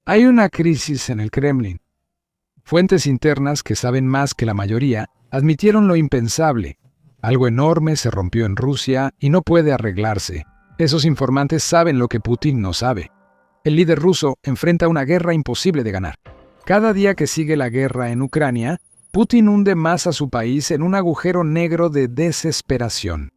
Hay una crisis en el Kremlin. Fuentes internas que saben más que la mayoría admitieron lo impensable. Algo enorme se rompió en Rusia y no puede arreglarse. Esos informantes saben lo que Putin no sabe. El líder ruso enfrenta una guerra imposible de ganar. Cada día que sigue la guerra en Ucrania, Putin hunde más a su país en un agujero negro de desesperación.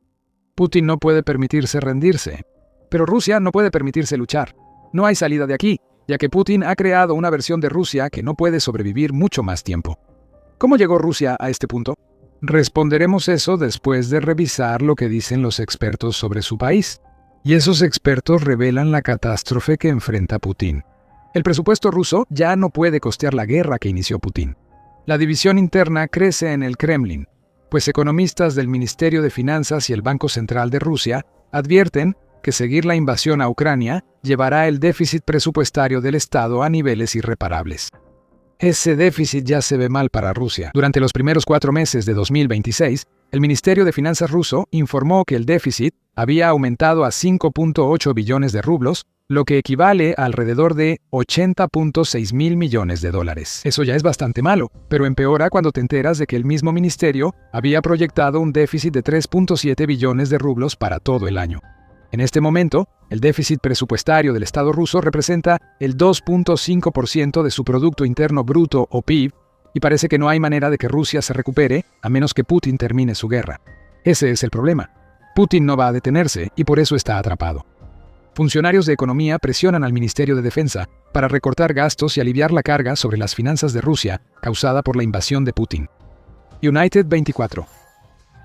Putin no puede permitirse rendirse, pero Rusia no puede permitirse luchar. No hay salida de aquí, ya que Putin ha creado una versión de Rusia que no puede sobrevivir mucho más tiempo. ¿Cómo llegó Rusia a este punto? Responderemos eso después de revisar lo que dicen los expertos sobre su país. Y esos expertos revelan la catástrofe que enfrenta Putin. El presupuesto ruso ya no puede costear la guerra que inició Putin. La división interna crece en el Kremlin, pues economistas del Ministerio de Finanzas y el Banco Central de Rusia advierten que seguir la invasión a Ucrania llevará el déficit presupuestario del Estado a niveles irreparables. Ese déficit ya se ve mal para Rusia. Durante los primeros 4 meses de 2026, el Ministerio de Finanzas ruso informó que el déficit había aumentado a 5.8 billones de rublos, lo que equivale a alrededor de 80.6 mil millones de dólares. Eso ya es bastante malo, pero empeora cuando te enteras de que el mismo ministerio había proyectado un déficit de 3.7 billones de rublos para todo el año. En este momento, el déficit presupuestario del Estado ruso representa el 2.5% de su Producto Interno Bruto o PIB, y parece que no hay manera de que Rusia se recupere a menos que Putin termine su guerra. Ese es el problema. Putin no va a detenerse y por eso está atrapado. Funcionarios de economía presionan al Ministerio de Defensa para recortar gastos y aliviar la carga sobre las finanzas de Rusia causada por la invasión de Putin. United 24.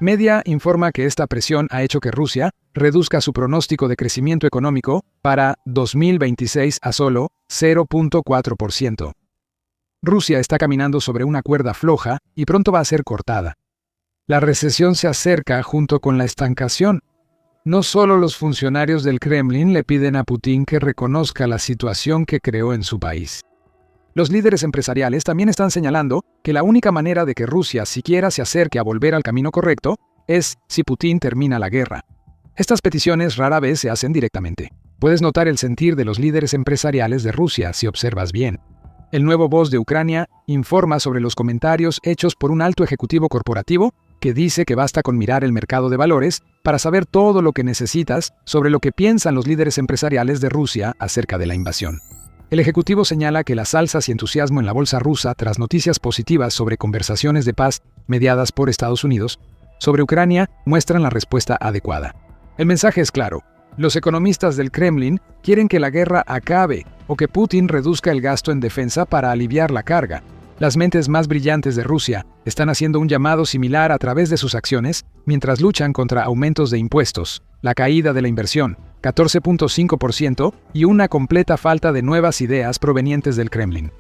Media informa que esta presión ha hecho que Rusia reduzca su pronóstico de crecimiento económico para 2026 a solo 0.4%. Rusia está caminando sobre una cuerda floja y pronto va a ser cortada. La recesión se acerca junto con la estancación. No solo los funcionarios del Kremlin le piden a Putin que reconozca la situación que creó en su país. Los líderes empresariales también están señalando que la única manera de que Rusia siquiera se acerque a volver al camino correcto es si Putin termina la guerra. Estas peticiones rara vez se hacen directamente. Puedes notar el sentir de los líderes empresariales de Rusia si observas bien. El nuevo voz de Ucrania informa sobre los comentarios hechos por un alto ejecutivo corporativo que dice que basta con mirar el mercado de valores para saber todo lo que necesitas sobre lo que piensan los líderes empresariales de Rusia acerca de la invasión. El ejecutivo señala que las alzas y entusiasmo en la bolsa rusa tras noticias positivas sobre conversaciones de paz mediadas por Estados Unidos sobre Ucrania muestran la respuesta adecuada. El mensaje es claro. Los economistas del Kremlin quieren que la guerra acabe o que Putin reduzca el gasto en defensa para aliviar la carga. Las mentes más brillantes de Rusia están haciendo un llamado similar a través de sus acciones mientras luchan contra aumentos de impuestos, la caída de la inversión, 14.5%, y una completa falta de nuevas ideas provenientes del Kremlin.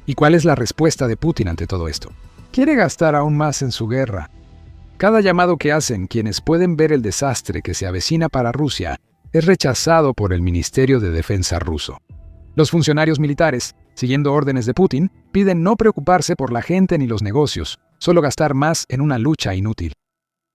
¿Y cuál es la respuesta de Putin ante todo esto? Quiere gastar aún más en su guerra. Cada llamado que hacen quienes pueden ver el desastre que se avecina para Rusia es rechazado por el Ministerio de Defensa ruso. Los funcionarios militares, siguiendo órdenes de Putin, piden no preocuparse por la gente ni los negocios, solo gastar más en una lucha inútil.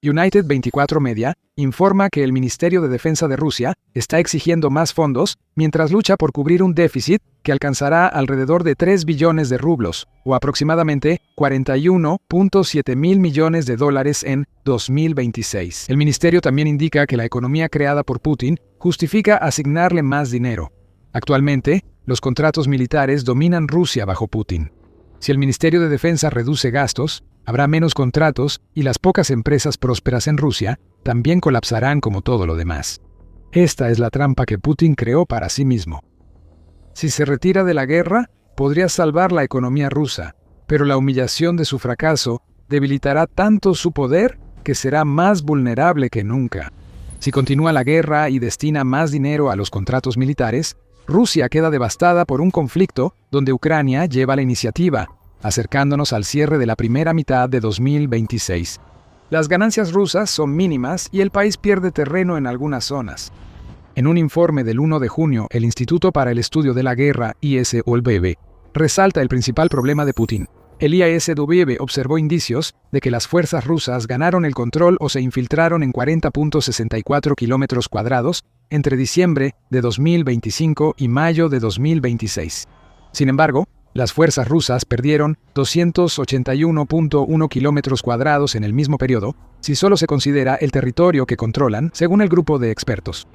United 24 Media informa que el Ministerio de Defensa de Rusia está exigiendo más fondos mientras lucha por cubrir un déficit que alcanzará alrededor de 3 billones de rublos, o aproximadamente 41.7 mil millones de dólares en 2026. El ministerio también indica que la economía creada por Putin justifica asignarle más dinero. Actualmente, los contratos militares dominan Rusia bajo Putin. Si el Ministerio de Defensa reduce gastos, habrá menos contratos y las pocas empresas prósperas en Rusia también colapsarán como todo lo demás. Esta es la trampa que Putin creó para sí mismo. Si se retira de la guerra, podría salvar la economía rusa, pero la humillación de su fracaso debilitará tanto su poder que será más vulnerable que nunca. Si continúa la guerra y destina más dinero a los contratos militares, Rusia queda devastada por un conflicto donde Ucrania lleva la iniciativa, acercándonos al cierre de la primera mitad de 2026. Las ganancias rusas son mínimas y el país pierde terreno en algunas zonas. En un informe del 1 de junio, el Instituto para el Estudio de la Guerra, ISWB, resalta el principal problema de Putin. El ISWB observó indicios de que las fuerzas rusas ganaron el control o se infiltraron en 40.64 km² entre diciembre de 2025 y mayo de 2026. Sin embargo, las fuerzas rusas perdieron 281.1 kilómetros cuadrados en el mismo periodo, si solo se considera el territorio que controlan, según el grupo de expertos.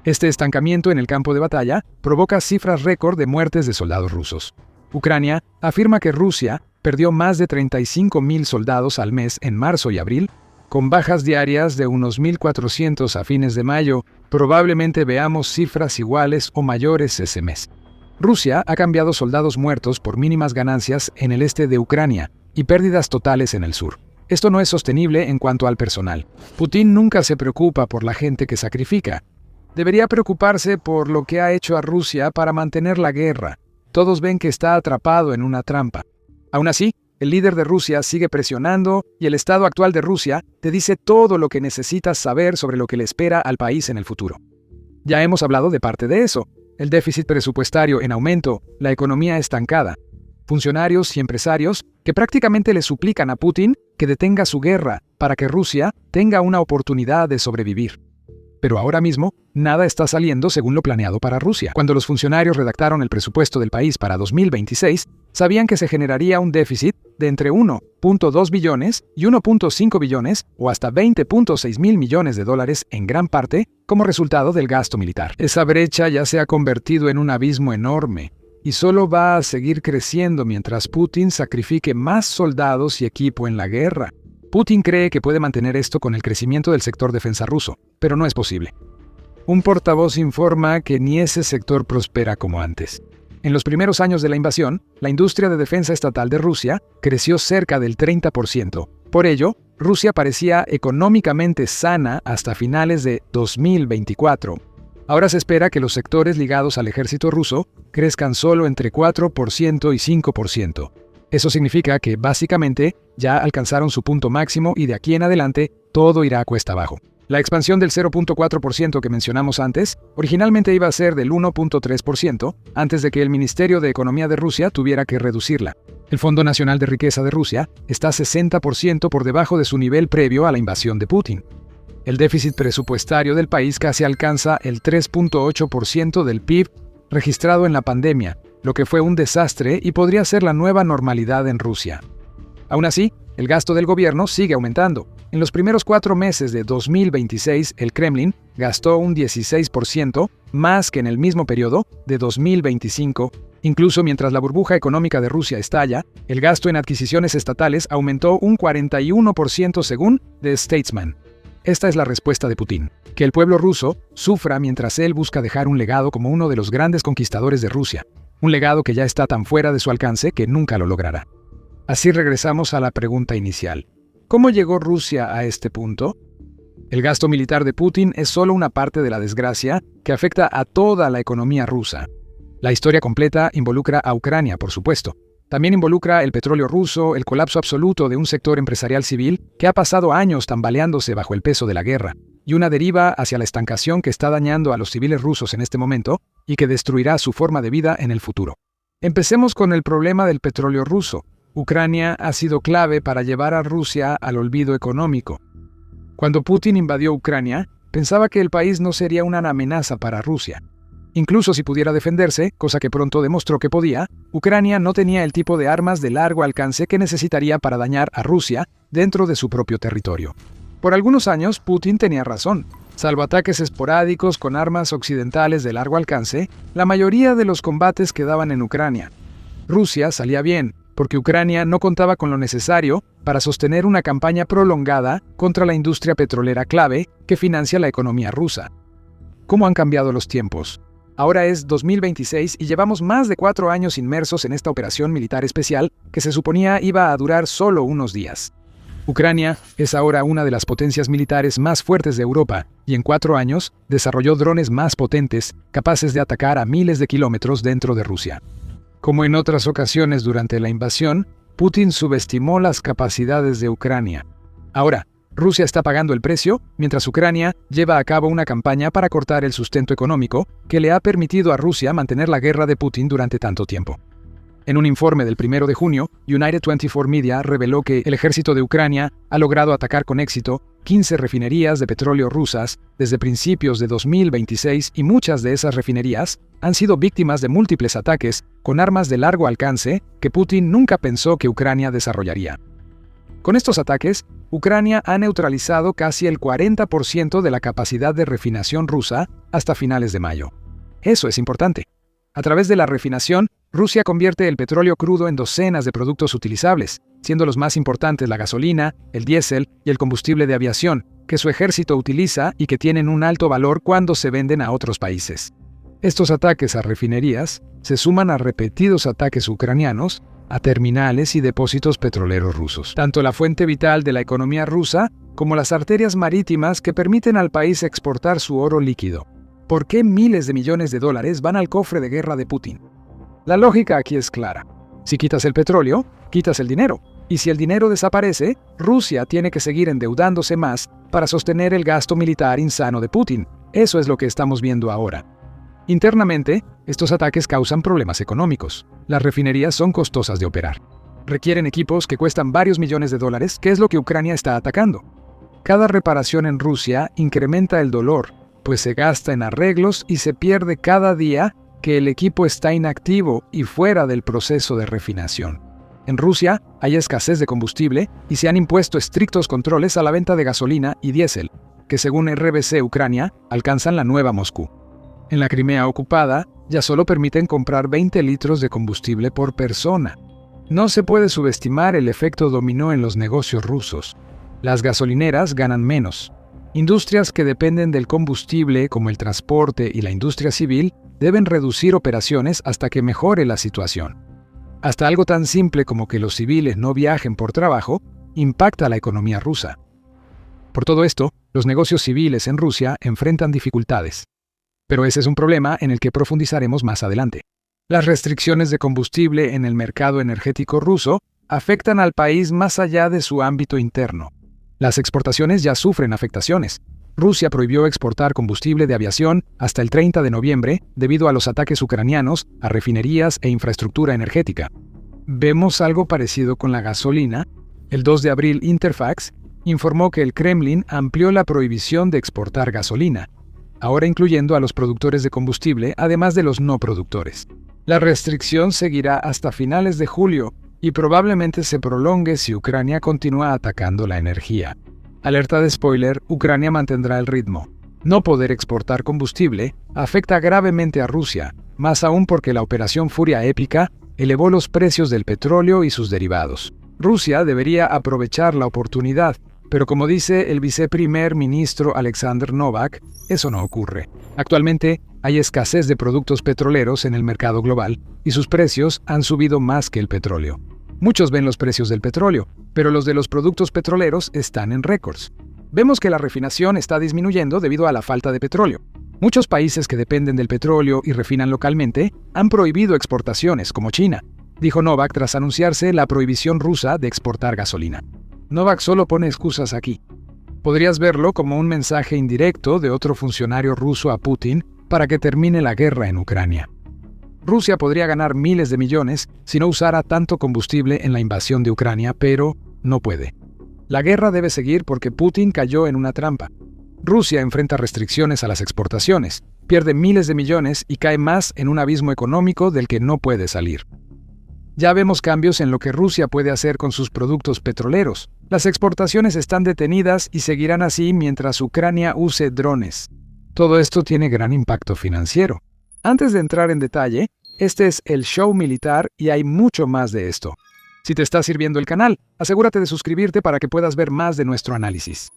Este estancamiento en el campo de batalla provoca cifras récord de muertes de soldados rusos. Ucrania afirma que Rusia perdió más de 35.000 soldados al mes en marzo y abril, con bajas diarias de unos 1.400 a fines de mayo. Probablemente veamos cifras iguales o mayores ese mes. Rusia ha cambiado soldados muertos por mínimas ganancias en el este de Ucrania y pérdidas totales en el sur. Esto no es sostenible en cuanto al personal. Putin nunca se preocupa por la gente que sacrifica. Debería preocuparse por lo que ha hecho a Rusia para mantener la guerra. Todos ven que está atrapado en una trampa. Aún así, el líder de Rusia sigue presionando y el estado actual de Rusia te dice todo lo que necesitas saber sobre lo que le espera al país en el futuro. Ya hemos hablado de parte de eso. El déficit presupuestario en aumento, la economía estancada, funcionarios y empresarios que prácticamente le suplican a Putin que detenga su guerra para que Rusia tenga una oportunidad de sobrevivir. Pero ahora mismo, nada está saliendo según lo planeado para Rusia. Cuando los funcionarios redactaron el presupuesto del país para 2026, sabían que se generaría un déficit de entre 1.2 billones y 1.5 billones o hasta 20.6 mil millones de dólares en gran parte como resultado del gasto militar. Esa brecha ya se ha convertido en un abismo enorme y solo va a seguir creciendo mientras Putin sacrifique más soldados y equipo en la guerra. Putin cree que puede mantener esto con el crecimiento del sector defensa ruso, pero no es posible. Un portavoz informa que ni ese sector prospera como antes. En los primeros años de la invasión, la industria de defensa estatal de Rusia creció cerca del 30%. Por ello, Rusia parecía económicamente sana hasta finales de 2024. Ahora se espera que los sectores ligados al ejército ruso crezcan solo entre 4% y 5%. Eso significa que, básicamente, ya alcanzaron su punto máximo y de aquí en adelante todo irá cuesta abajo. La expansión del 0.4% que mencionamos antes, originalmente iba a ser del 1.3%, antes de que el Ministerio de Economía de Rusia tuviera que reducirla. El Fondo Nacional de Riqueza de Rusia está 60% por debajo de su nivel previo a la invasión de Putin. El déficit presupuestario del país casi alcanza el 3.8% del PIB registrado en la pandemia, lo que fue un desastre y podría ser la nueva normalidad en Rusia. Aún así, el gasto del gobierno sigue aumentando. En los primeros 4 meses de 2026, el Kremlin gastó un 16% más que en el mismo periodo de 2025. Incluso mientras la burbuja económica de Rusia estalla, el gasto en adquisiciones estatales aumentó un 41% según The Statesman. Esta es la respuesta de Putin: que el pueblo ruso sufra mientras él busca dejar un legado como uno de los grandes conquistadores de Rusia. Un legado que ya está tan fuera de su alcance que nunca lo logrará. Así regresamos a la pregunta inicial. ¿Cómo llegó Rusia a este punto? El gasto militar de Putin es solo una parte de la desgracia que afecta a toda la economía rusa. La historia completa involucra a Ucrania, por supuesto. También involucra el petróleo ruso, el colapso absoluto de un sector empresarial civil que ha pasado años tambaleándose bajo el peso de la guerra, y una deriva hacia la estancación que está dañando a los civiles rusos en este momento y que destruirá su forma de vida en el futuro. Empecemos con el problema del petróleo ruso. Ucrania ha sido clave para llevar a Rusia al olvido económico. Cuando Putin invadió Ucrania, pensaba que el país no sería una amenaza para Rusia. Incluso si pudiera defenderse, cosa que pronto demostró que podía, Ucrania no tenía el tipo de armas de largo alcance que necesitaría para dañar a Rusia dentro de su propio territorio. Por algunos años, Putin tenía razón. Salvo ataques esporádicos con armas occidentales de largo alcance, la mayoría de los combates quedaban en Ucrania. Rusia salía bien, porque Ucrania no contaba con lo necesario para sostener una campaña prolongada contra la industria petrolera clave que financia la economía rusa. ¿Cómo han cambiado los tiempos? Ahora es 2026 y llevamos más de 4 años inmersos en esta operación militar especial que se suponía iba a durar solo unos días. Ucrania es ahora una de las potencias militares más fuertes de Europa y en 4 años desarrolló drones más potentes capaces de atacar a miles de kilómetros dentro de Rusia. Como en otras ocasiones durante la invasión, Putin subestimó las capacidades de Ucrania. Ahora, Rusia está pagando el precio, mientras Ucrania lleva a cabo una campaña para cortar el sustento económico que le ha permitido a Rusia mantener la guerra de Putin durante tanto tiempo. En un informe del 1 de junio, United 24 Media reveló que el ejército de Ucrania ha logrado atacar con éxito 15 refinerías de petróleo rusas desde principios de 2026 y muchas de esas refinerías han sido víctimas de múltiples ataques con armas de largo alcance que Putin nunca pensó que Ucrania desarrollaría. Con estos ataques, Ucrania ha neutralizado casi el 40% de la capacidad de refinación rusa hasta finales de mayo. Eso es importante. A través de la refinación, Rusia convierte el petróleo crudo en docenas de productos utilizables, siendo los más importantes la gasolina, el diésel y el combustible de aviación, que su ejército utiliza y que tienen un alto valor cuando se venden a otros países. Estos ataques a refinerías se suman a repetidos ataques ucranianos a terminales y depósitos petroleros rusos. Tanto la fuente vital de la economía rusa como las arterias marítimas que permiten al país exportar su oro líquido. ¿Por qué miles de millones de dólares van al cofre de guerra de Putin? La lógica aquí es clara. Si quitas el petróleo, quitas el dinero. Y si el dinero desaparece, Rusia tiene que seguir endeudándose más para sostener el gasto militar insano de Putin. Eso es lo que estamos viendo ahora. Internamente, estos ataques causan problemas económicos. Las refinerías son costosas de operar. Requieren equipos que cuestan varios millones de dólares, que es lo que Ucrania está atacando. Cada reparación en Rusia incrementa el dolor, pues se gasta en arreglos y se pierde cada día que el equipo está inactivo y fuera del proceso de refinación. En Rusia hay escasez de combustible y se han impuesto estrictos controles a la venta de gasolina y diésel, que según RBC Ucrania alcanzan la nueva Moscú. En la Crimea ocupada ya solo permiten comprar 20 litros de combustible por persona. No se puede subestimar el efecto dominó en los negocios rusos. Las gasolineras ganan menos. Industrias que dependen del combustible, como el transporte y la industria civil, deben reducir operaciones hasta que mejore la situación. Hasta algo tan simple como que los civiles no viajen por trabajo impacta la economía rusa. Por todo esto, los negocios civiles en Rusia enfrentan dificultades. Pero ese es un problema en el que profundizaremos más adelante. Las restricciones de combustible en el mercado energético ruso afectan al país más allá de su ámbito interno. Las exportaciones ya sufren afectaciones. Rusia prohibió exportar combustible de aviación hasta el 30 de noviembre debido a los ataques ucranianos a refinerías e infraestructura energética. ¿Vemos algo parecido con la gasolina? El 2 de abril, Interfax informó que el Kremlin amplió la prohibición de exportar gasolina, ahora incluyendo a los productores de combustible, además de los no productores. La restricción seguirá hasta finales de julio y probablemente se prolongue si Ucrania continúa atacando la energía. Alerta de spoiler, Ucrania mantendrá el ritmo. No poder exportar combustible afecta gravemente a Rusia, más aún porque la operación Furia Épica elevó los precios del petróleo y sus derivados. Rusia debería aprovechar la oportunidad, pero como dice el viceprimer ministro Alexander Novak, eso no ocurre. Actualmente hay escasez de productos petroleros en el mercado global y sus precios han subido más que el petróleo. Muchos ven los precios del petróleo, pero los de los productos petroleros están en récords. Vemos que la refinación está disminuyendo debido a la falta de petróleo. Muchos países que dependen del petróleo y refinan localmente han prohibido exportaciones, como China, dijo Novak tras anunciarse la prohibición rusa de exportar gasolina. Novak solo pone excusas aquí. Podrías verlo como un mensaje indirecto de otro funcionario ruso a Putin para que termine la guerra en Ucrania. Rusia podría ganar miles de millones si no usara tanto combustible en la invasión de Ucrania, pero no puede. La guerra debe seguir porque Putin cayó en una trampa. Rusia enfrenta restricciones a las exportaciones, pierde miles de millones y cae más en un abismo económico del que no puede salir. Ya vemos cambios en lo que Rusia puede hacer con sus productos petroleros. Las exportaciones están detenidas y seguirán así mientras Ucrania use drones. Todo esto tiene gran impacto financiero. Antes de entrar en detalle, este es el show militar y hay mucho más de esto. Si te está sirviendo el canal, asegúrate de suscribirte para que puedas ver más de nuestro análisis.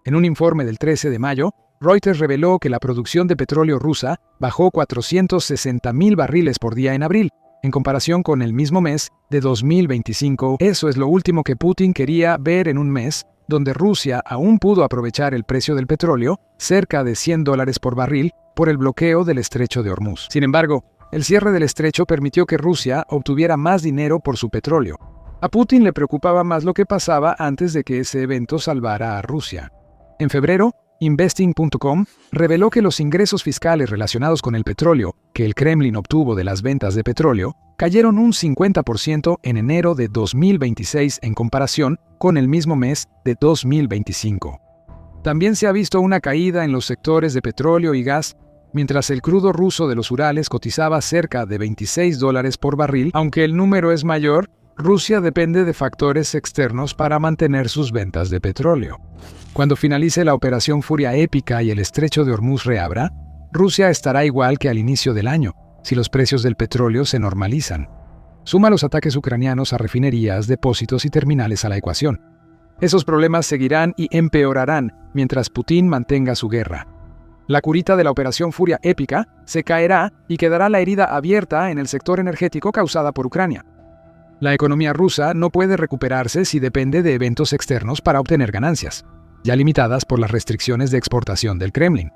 En un informe del 13 de mayo, Reuters reveló que la producción de petróleo rusa bajó 460,000 barriles por día en abril, en comparación con el mismo mes de 2025. Eso es lo último que Putin quería ver en un mes, donde Rusia aún pudo aprovechar el precio del petróleo, cerca de $100 por barril, por el bloqueo del estrecho de Hormuz. Sin embargo, el cierre del estrecho permitió que Rusia obtuviera más dinero por su petróleo. A Putin le preocupaba más lo que pasaba antes de que ese evento salvara a Rusia. En febrero, Investing.com reveló que los ingresos fiscales relacionados con el petróleo que el Kremlin obtuvo de las ventas de petróleo cayeron un 50% en enero de 2026 en comparación con el mismo mes de 2025. También se ha visto una caída en los sectores de petróleo y gas, mientras el crudo ruso de los Urales cotizaba cerca de $26 por barril. Aunque el número es mayor, Rusia depende de factores externos para mantener sus ventas de petróleo. Cuando finalice la operación Furia Épica y el estrecho de Hormuz reabra, Rusia estará igual que al inicio del año, si los precios del petróleo se normalizan. Suma los ataques ucranianos a refinerías, depósitos y terminales a la ecuación. Esos problemas seguirán y empeorarán mientras Putin mantenga su guerra. La curita de la operación Furia Épica se caerá y quedará la herida abierta en el sector energético causada por Ucrania. La economía rusa no puede recuperarse si depende de eventos externos para obtener ganancias, ya limitadas por las restricciones de exportación del Kremlin.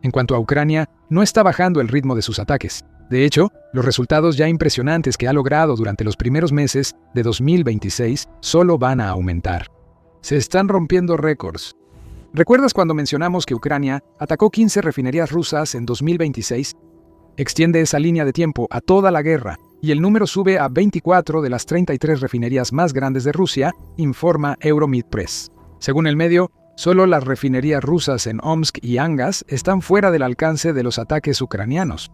En cuanto a Ucrania, no está bajando el ritmo de sus ataques. De hecho, los resultados ya impresionantes que ha logrado durante los primeros meses de 2026 solo van a aumentar. Se están rompiendo récords. ¿Recuerdas cuando mencionamos que Ucrania atacó 15 refinerías rusas en 2026? Extiende esa línea de tiempo a toda la guerra y el número sube a 24 de las 33 refinerías más grandes de Rusia, informa Euromed Press. Según el medio, solo las refinerías rusas en Omsk y Angas están fuera del alcance de los ataques ucranianos.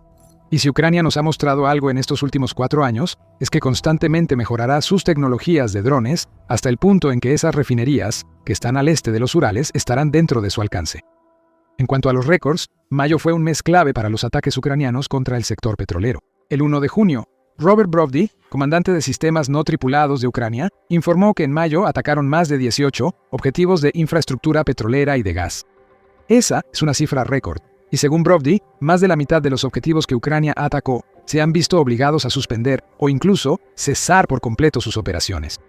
Y si Ucrania nos ha mostrado algo en estos últimos 4 años, es que constantemente mejorará sus tecnologías de drones hasta el punto en que esas refinerías, que están al este de los Urales, estarán dentro de su alcance. En cuanto a los récords, mayo fue un mes clave para los ataques ucranianos contra el sector petrolero. El 1 de junio, Robert Brovdy, comandante de sistemas no tripulados de Ucrania, informó que en mayo atacaron más de 18 objetivos de infraestructura petrolera y de gas. Esa es una cifra récord. Y según Brovdy, más de la mitad de los objetivos que Ucrania atacó se han visto obligados a suspender o incluso cesar por completo sus operaciones.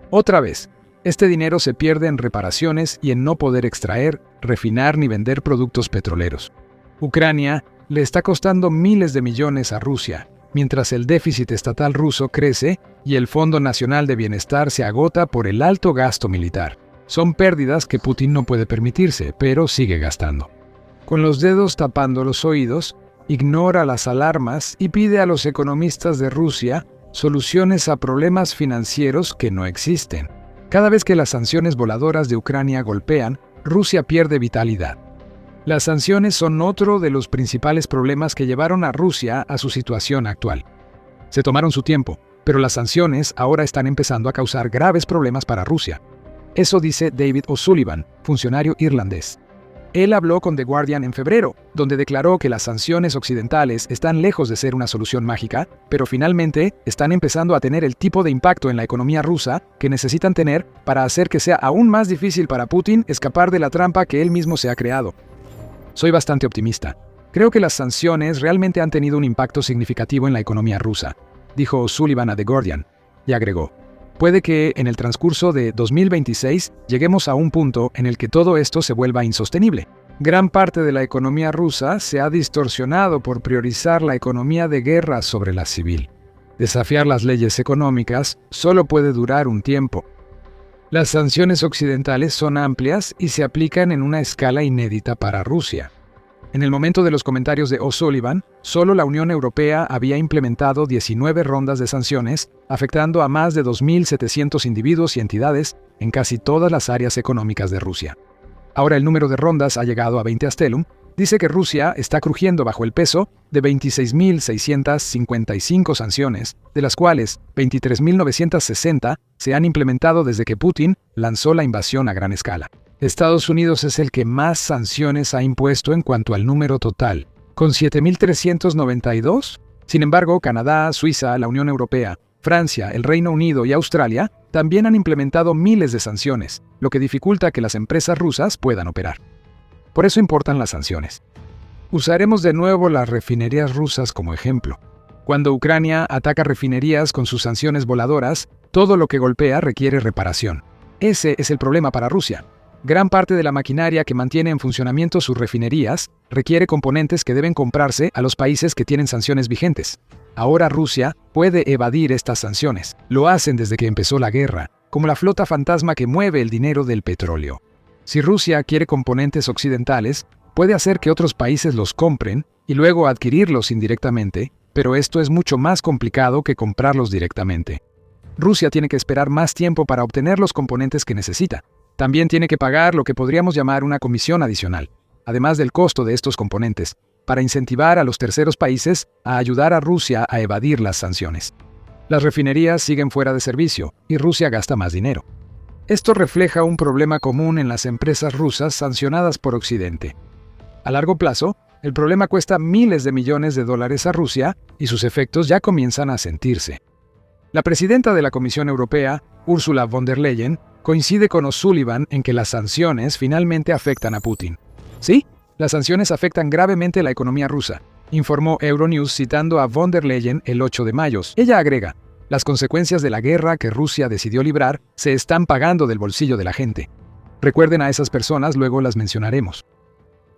Otra vez, este dinero se pierde en reparaciones y en no poder extraer, refinar ni vender productos petroleros. Ucrania le está costando miles de millones a Rusia, mientras el déficit estatal ruso crece y el Fondo Nacional de Bienestar se agota por el alto gasto militar. Son pérdidas que Putin no puede permitirse, pero sigue gastando. Con los dedos tapando los oídos, ignora las alarmas y pide a los economistas de Rusia soluciones a problemas financieros que no existen. Cada vez que las sanciones voladoras de Ucrania golpean, Rusia pierde vitalidad. Las sanciones son otro de los principales problemas que llevaron a Rusia a su situación actual. Se tomaron su tiempo, pero las sanciones ahora están empezando a causar graves problemas para Rusia. Eso dice David O'Sullivan, funcionario irlandés. Él habló con The Guardian en febrero, donde declaró que las sanciones occidentales están lejos de ser una solución mágica, pero finalmente están empezando a tener el tipo de impacto en la economía rusa que necesitan tener para hacer que sea aún más difícil para Putin escapar de la trampa que él mismo se ha creado. Soy bastante optimista. Creo que las sanciones realmente han tenido un impacto significativo en la economía rusa, dijo O'Sullivan a The Guardian, y agregó: puede que en el transcurso de 2026 lleguemos a un punto en el que todo esto se vuelva insostenible. Gran parte de la economía rusa se ha distorsionado por priorizar la economía de guerra sobre la civil. Desafiar las leyes económicas solo puede durar un tiempo. Las sanciones occidentales son amplias y se aplican en una escala inédita para Rusia. En el momento de los comentarios de O'Sullivan, solo la Unión Europea había implementado 19 rondas de sanciones, afectando a más de 2.700 individuos y entidades en casi todas las áreas económicas de Rusia. Ahora el número de rondas ha llegado a 20 Astelum. Dice que Rusia está crujiendo bajo el peso de 26.655 sanciones, de las cuales 23.960 se han implementado desde que Putin lanzó la invasión a gran escala. Estados Unidos es el que más sanciones ha impuesto en cuanto al número total, con 7.392. Sin embargo, Canadá, Suiza, la Unión Europea, Francia, el Reino Unido y Australia también han implementado miles de sanciones, lo que dificulta que las empresas rusas puedan operar. Por eso importan las sanciones. Usaremos de nuevo las refinerías rusas como ejemplo. Cuando Ucrania ataca refinerías con sus sanciones voladoras, todo lo que golpea requiere reparación. Ese es el problema para Rusia. Gran parte de la maquinaria que mantiene en funcionamiento sus refinerías requiere componentes que deben comprarse a los países que tienen sanciones vigentes. Ahora Rusia puede evadir estas sanciones. Lo hacen desde que empezó la guerra, como la flota fantasma que mueve el dinero del petróleo. Si Rusia quiere componentes occidentales, puede hacer que otros países los compren y luego adquirirlos indirectamente, pero esto es mucho más complicado que comprarlos directamente. Rusia tiene que esperar más tiempo para obtener los componentes que necesita. También tiene que pagar lo que podríamos llamar una comisión adicional, además del costo de estos componentes, para incentivar a los terceros países a ayudar a Rusia a evadir las sanciones. Las refinerías siguen fuera de servicio y Rusia gasta más dinero. Esto refleja un problema común en las empresas rusas sancionadas por Occidente. A largo plazo, el problema cuesta miles de millones de dólares a Rusia y sus efectos ya comienzan a sentirse. La presidenta de la Comisión Europea, Ursula von der Leyen, coincide con O'Sullivan en que las sanciones finalmente afectan a Putin. Sí, las sanciones afectan gravemente la economía rusa, informó Euronews citando a von der Leyen el 8 de mayo. Ella agrega, las consecuencias de la guerra que Rusia decidió librar se están pagando del bolsillo de la gente. Recuerden a esas personas, luego las mencionaremos.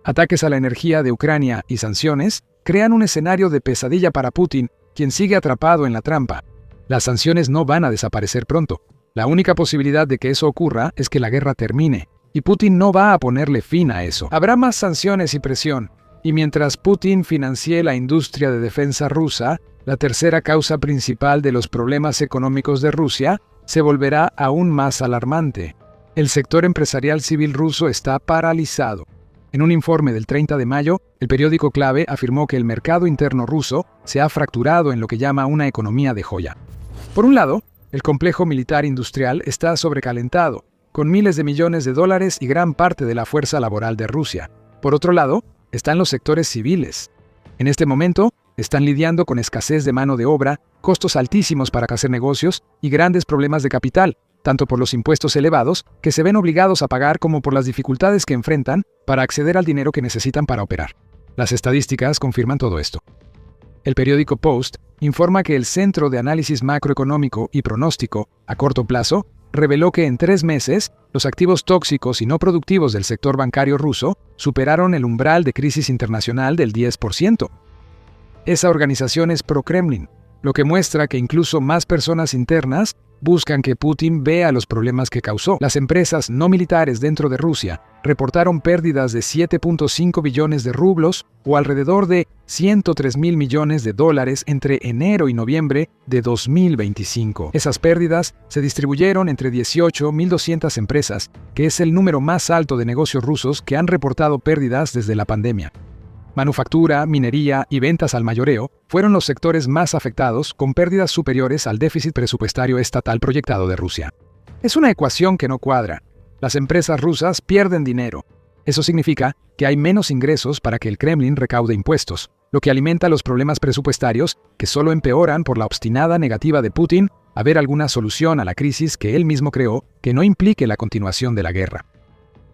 Ataques a la energía de Ucrania y sanciones crean un escenario de pesadilla para Putin, quien sigue atrapado en la trampa. Las sanciones no van a desaparecer pronto. La única posibilidad de que eso ocurra es que la guerra termine, y Putin no va a ponerle fin a eso. Habrá más sanciones y presión, y mientras Putin financie la industria de defensa rusa, la tercera causa principal de los problemas económicos de Rusia, se volverá aún más alarmante. El sector empresarial civil ruso está paralizado. En un informe del 30 de mayo, el periódico Clave afirmó que el mercado interno ruso se ha fracturado en lo que llama una economía de joya. Por un lado, el complejo militar industrial está sobrecalentado, con miles de millones de dólares y gran parte de la fuerza laboral de Rusia. Por otro lado, están los sectores civiles. En este momento, están lidiando con escasez de mano de obra, costos altísimos para hacer negocios y grandes problemas de capital, tanto por los impuestos elevados que se ven obligados a pagar como por las dificultades que enfrentan para acceder al dinero que necesitan para operar. Las estadísticas confirman todo esto. El periódico Post informa que el Centro de Análisis Macroeconómico y Pronóstico, a corto plazo, reveló que en 3 meses, los activos tóxicos y no productivos del sector bancario ruso superaron el umbral de crisis internacional del 10%. Esa organización es pro-Kremlin, lo que muestra que incluso más personas internas buscan que Putin vea los problemas que causó. Las empresas no militares dentro de Rusia reportaron pérdidas de 7.5 billones de rublos o alrededor de 103.000 millones de dólares entre enero y noviembre de 2025. Esas pérdidas se distribuyeron entre 18.200 empresas, que es el número más alto de negocios rusos que han reportado pérdidas desde la pandemia. Manufactura, minería y ventas al mayoreo fueron los sectores más afectados, con pérdidas superiores al déficit presupuestario estatal proyectado de Rusia. Es una ecuación que no cuadra. Las empresas rusas pierden dinero. Eso significa que hay menos ingresos para que el Kremlin recaude impuestos, lo que alimenta los problemas presupuestarios que solo empeoran por la obstinada negativa de Putin a ver alguna solución a la crisis que él mismo creó que no implique la continuación de la guerra.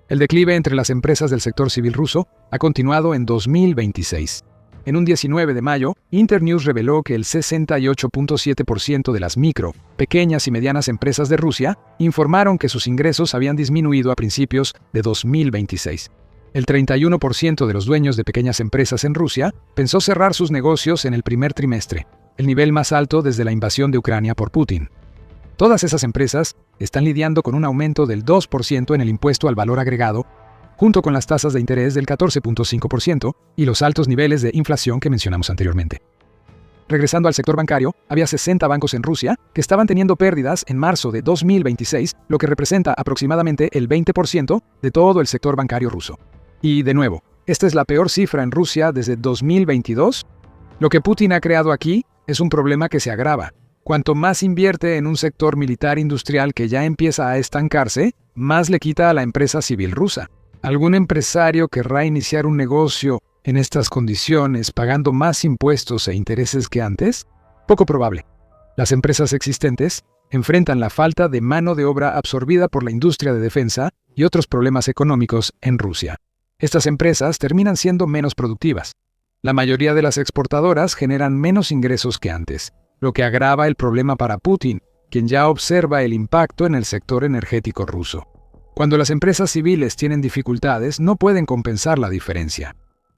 El declive entre las empresas del sector civil ruso ha continuado en 2026. En un 19 de mayo, Internews reveló que el 68.7% de las micro, pequeñas y medianas empresas de Rusia informaron que sus ingresos habían disminuido a principios de 2026. El 31% de los dueños de pequeñas empresas en Rusia pensó cerrar sus negocios en el primer trimestre, el nivel más alto desde la invasión de Ucrania por Putin. Todas esas empresas están lidiando con un aumento del 2% en el impuesto al valor agregado, junto con las tasas de interés del 14.5% y los altos niveles de inflación que mencionamos anteriormente. Regresando al sector bancario, había 60 bancos en Rusia que estaban teniendo pérdidas en marzo de 2026, lo que representa aproximadamente el 20% de todo el sector bancario ruso. Y de nuevo, esta es la peor cifra en Rusia desde 2022. Lo que Putin ha creado aquí es un problema que se agrava. Cuanto más invierte en un sector militar industrial que ya empieza a estancarse, más le quita a la empresa civil rusa. ¿Algún empresario querrá iniciar un negocio en estas condiciones pagando más impuestos e intereses que antes? Poco probable. Las empresas existentes enfrentan la falta de mano de obra absorbida por la industria de defensa y otros problemas económicos en Rusia. Estas empresas terminan siendo menos productivas. La mayoría de las exportadoras generan menos ingresos que antes, lo que agrava el problema para Putin, quien ya observa el impacto en el sector energético ruso. Cuando las empresas civiles tienen dificultades, no pueden compensar la diferencia.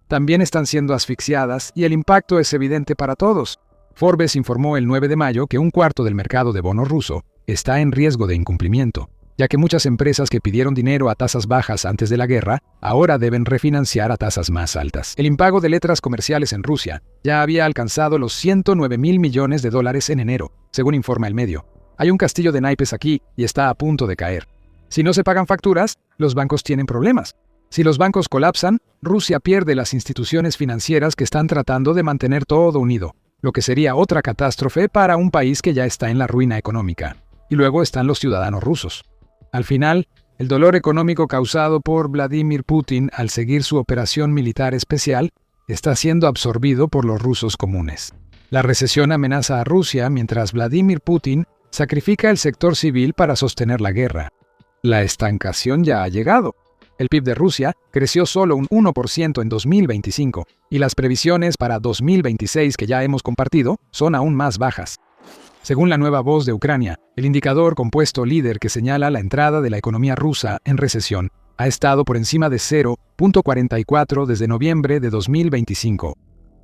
También están siendo asfixiadas y el impacto es evidente para todos. Forbes informó el 9 de mayo que un cuarto del mercado de bonos ruso está en riesgo de incumplimiento, ya que muchas empresas que pidieron dinero a tasas bajas antes de la guerra ahora deben refinanciar a tasas más altas. El impago de letras comerciales en Rusia ya había alcanzado los 109.000 millones de dólares en enero, según informa el medio. Hay un castillo de naipes aquí y está a punto de caer. Si no se pagan facturas, los bancos tienen problemas. Si los bancos colapsan, Rusia pierde las instituciones financieras que están tratando de mantener todo unido, lo que sería otra catástrofe para un país que ya está en la ruina económica. Y luego están los ciudadanos rusos. Al final, el dolor económico causado por Vladimir Putin al seguir su operación militar especial está siendo absorbido por los rusos comunes. La recesión amenaza a Rusia mientras Vladimir Putin sacrifica el sector civil para sostener la guerra. La estancación ya ha llegado. El PIB de Rusia creció solo un 1% en 2025 y las previsiones para 2026 que ya hemos compartido son aún más bajas. Según la Nueva Voz de Ucrania, el indicador compuesto líder que señala la entrada de la economía rusa en recesión ha estado por encima de 0.44 desde noviembre de 2025.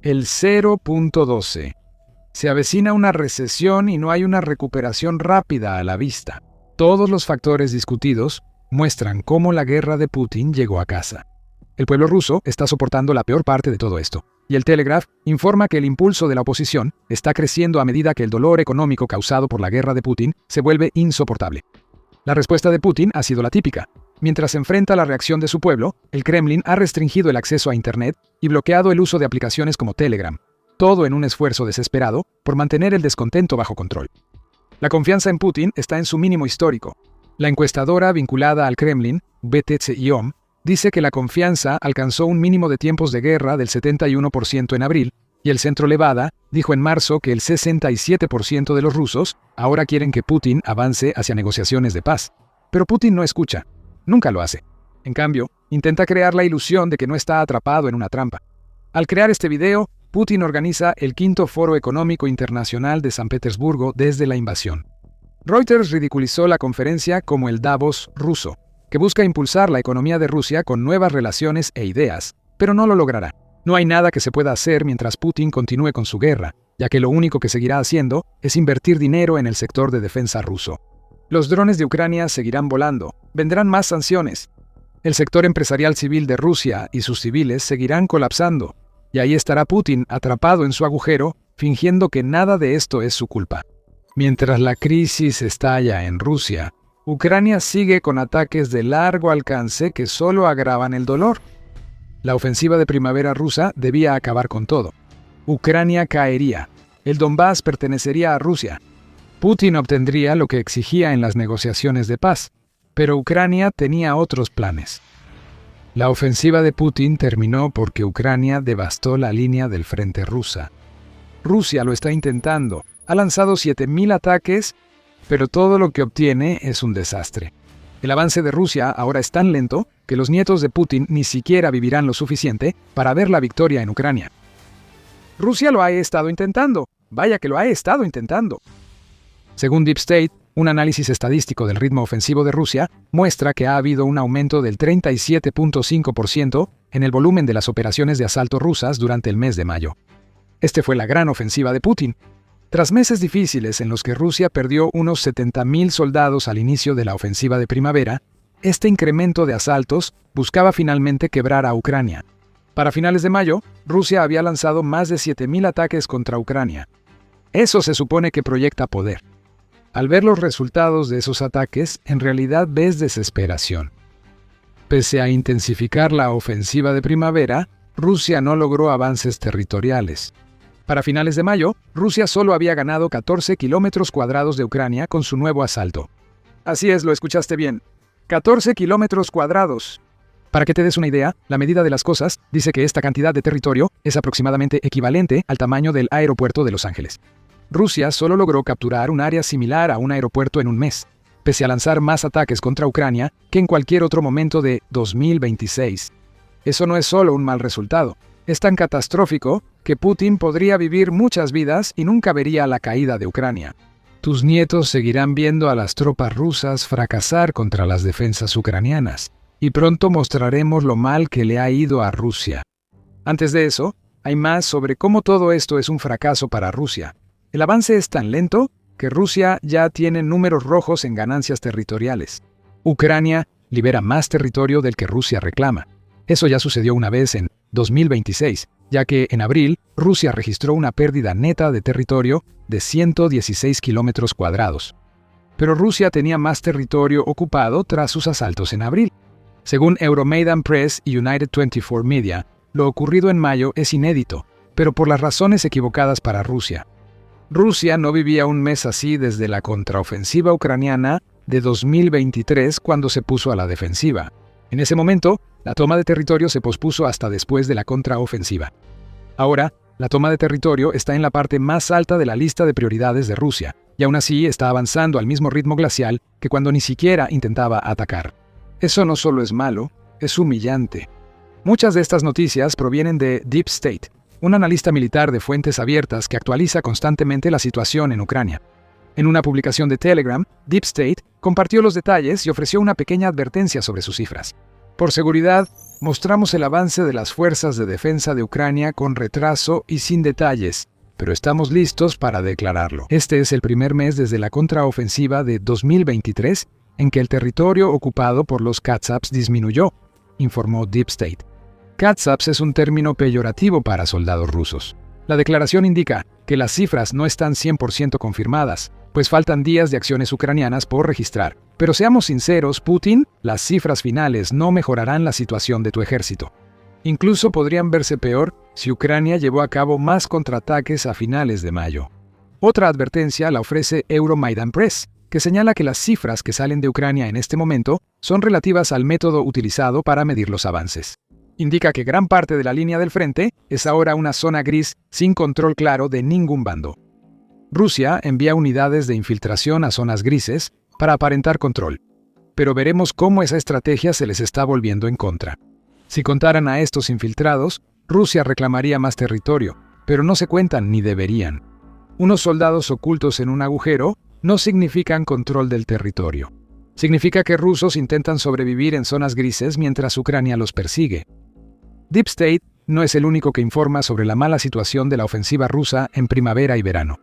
El 0.12. Se avecina una recesión y no hay una recuperación rápida a la vista. Todos los factores discutidos muestran cómo la guerra de Putin llegó a casa. El pueblo ruso está soportando la peor parte de todo esto, y el Telegraph informa que el impulso de la oposición está creciendo a medida que el dolor económico causado por la guerra de Putin se vuelve insoportable. La respuesta de Putin ha sido la típica. Mientras enfrenta la reacción de su pueblo, el Kremlin ha restringido el acceso a Internet y bloqueado el uso de aplicaciones como Telegram, todo en un esfuerzo desesperado por mantener el descontento bajo control. La confianza en Putin está en su mínimo histórico. La encuestadora vinculada al Kremlin, BTC-IOM, dice que la confianza alcanzó un mínimo de tiempos de guerra del 71% en abril, y el Centro Levada dijo en marzo que el 67% de los rusos ahora quieren que Putin avance hacia negociaciones de paz. Pero Putin no escucha. Nunca lo hace. En cambio, intenta crear la ilusión de que no está atrapado en una trampa. Al crear este video, Putin organiza el quinto Foro Económico Internacional de San Petersburgo desde la invasión. Reuters ridiculizó la conferencia como el Davos ruso, que busca impulsar la economía de Rusia con nuevas relaciones e ideas, pero no lo logrará. No hay nada que se pueda hacer mientras Putin continúe con su guerra, ya que lo único que seguirá haciendo es invertir dinero en el sector de defensa ruso. Los drones de Ucrania seguirán volando, vendrán más sanciones. El sector empresarial civil de Rusia y sus civiles seguirán colapsando, y ahí estará Putin atrapado en su agujero, fingiendo que nada de esto es su culpa. Mientras la crisis estalla en Rusia, Ucrania sigue con ataques de largo alcance que solo agravan el dolor. La ofensiva de primavera rusa debía acabar con todo. Ucrania caería. El Donbass pertenecería a Rusia. Putin obtendría lo que exigía en las negociaciones de paz, pero Ucrania tenía otros planes. La ofensiva de Putin terminó porque Ucrania devastó la línea del frente rusa. Rusia lo está intentando. Ha lanzado 7.000 ataques, pero todo lo que obtiene es un desastre. El avance de Rusia ahora es tan lento que los nietos de Putin ni siquiera vivirán lo suficiente para ver la victoria en Ucrania. Rusia lo ha estado intentando. Vaya que lo ha estado intentando. Según Deep State, un análisis estadístico del ritmo ofensivo de Rusia muestra que ha habido un aumento del 37.5% en el volumen de las operaciones de asalto rusas durante el mes de mayo. Este fue la gran ofensiva de Putin. Tras meses difíciles en los que Rusia perdió unos 70.000 soldados al inicio de la ofensiva de primavera, este incremento de asaltos buscaba finalmente quebrar a Ucrania. Para finales de mayo, Rusia había lanzado más de 7.000 ataques contra Ucrania. Eso se supone que proyecta poder. Al ver los resultados de esos ataques, en realidad ves desesperación. Pese a intensificar la ofensiva de primavera, Rusia no logró avances territoriales. Para finales de mayo, Rusia solo había ganado 14 kilómetros cuadrados de Ucrania con su nuevo asalto. Así es, lo escuchaste bien. 14 kilómetros cuadrados. Para que te des una idea, la medida de las cosas dice que esta cantidad de territorio es aproximadamente equivalente al tamaño del aeropuerto de Los Ángeles. Rusia solo logró capturar un área similar a un aeropuerto en un mes, pese a lanzar más ataques contra Ucrania que en cualquier otro momento de 2026. Eso no es solo un mal resultado. Es tan catastrófico que Putin podría vivir muchas vidas y nunca vería la caída de Ucrania. Tus nietos seguirán viendo a las tropas rusas fracasar contra las defensas ucranianas, y pronto mostraremos lo mal que le ha ido a Rusia. Antes de eso, hay más sobre cómo todo esto es un fracaso para Rusia. El avance es tan lento que Rusia ya tiene números rojos en ganancias territoriales. Ucrania libera más territorio del que Rusia reclama. Eso ya sucedió una vez en 2026, ya que en abril Rusia registró una pérdida neta de territorio de 116 kilómetros cuadrados. pero Rusia tenía más territorio ocupado tras sus asaltos en abril. Según Euromaidan Press y United 24 Media, lo ocurrido en mayo es inédito, pero por las razones equivocadas para Rusia. Rusia no vivía un mes así desde la contraofensiva ucraniana de 2023, cuando se puso a la defensiva. En ese momento, la toma de territorio se pospuso hasta después de la contraofensiva. Ahora, la toma de territorio está en la parte más alta de la lista de prioridades de Rusia, y aún así está avanzando al mismo ritmo glacial que cuando ni siquiera intentaba atacar. Eso no solo es malo, es humillante. Muchas de estas noticias provienen de Deep State, un analista militar de fuentes abiertas que actualiza constantemente la situación en Ucrania. En una publicación de Telegram, Deep State compartió los detalles y ofreció una pequeña advertencia sobre sus cifras. Por seguridad, mostramos el avance de las fuerzas de defensa de Ucrania con retraso y sin detalles, pero estamos listos para declararlo. Este es el primer mes desde la contraofensiva de 2023 en que el territorio ocupado por los Kazakhs disminuyó, informó Deep State. Kazakhs es un término peyorativo para soldados rusos. La declaración indica que las cifras no están 100% confirmadas, pues faltan días de acciones ucranianas por registrar. Pero seamos sinceros, Putin, las cifras finales no mejorarán la situación de tu ejército. Incluso podrían verse peor si Ucrania llevó a cabo más contraataques a finales de mayo. Otra advertencia la ofrece Euromaidan Press, que señala que las cifras que salen de Ucrania en este momento son relativas al método utilizado para medir los avances. Indica que gran parte de la línea del frente es ahora una zona gris sin control claro de ningún bando. Rusia envía unidades de infiltración a zonas grises para aparentar control, pero veremos cómo esa estrategia se les está volviendo en contra. Si contaran a estos infiltrados, Rusia reclamaría más territorio, pero no se cuentan ni deberían. Unos soldados ocultos en un agujero no significan control del territorio. Significa que rusos intentan sobrevivir en zonas grises mientras Ucrania los persigue. Deep State no es el único que informa sobre la mala situación de la ofensiva rusa en primavera y verano.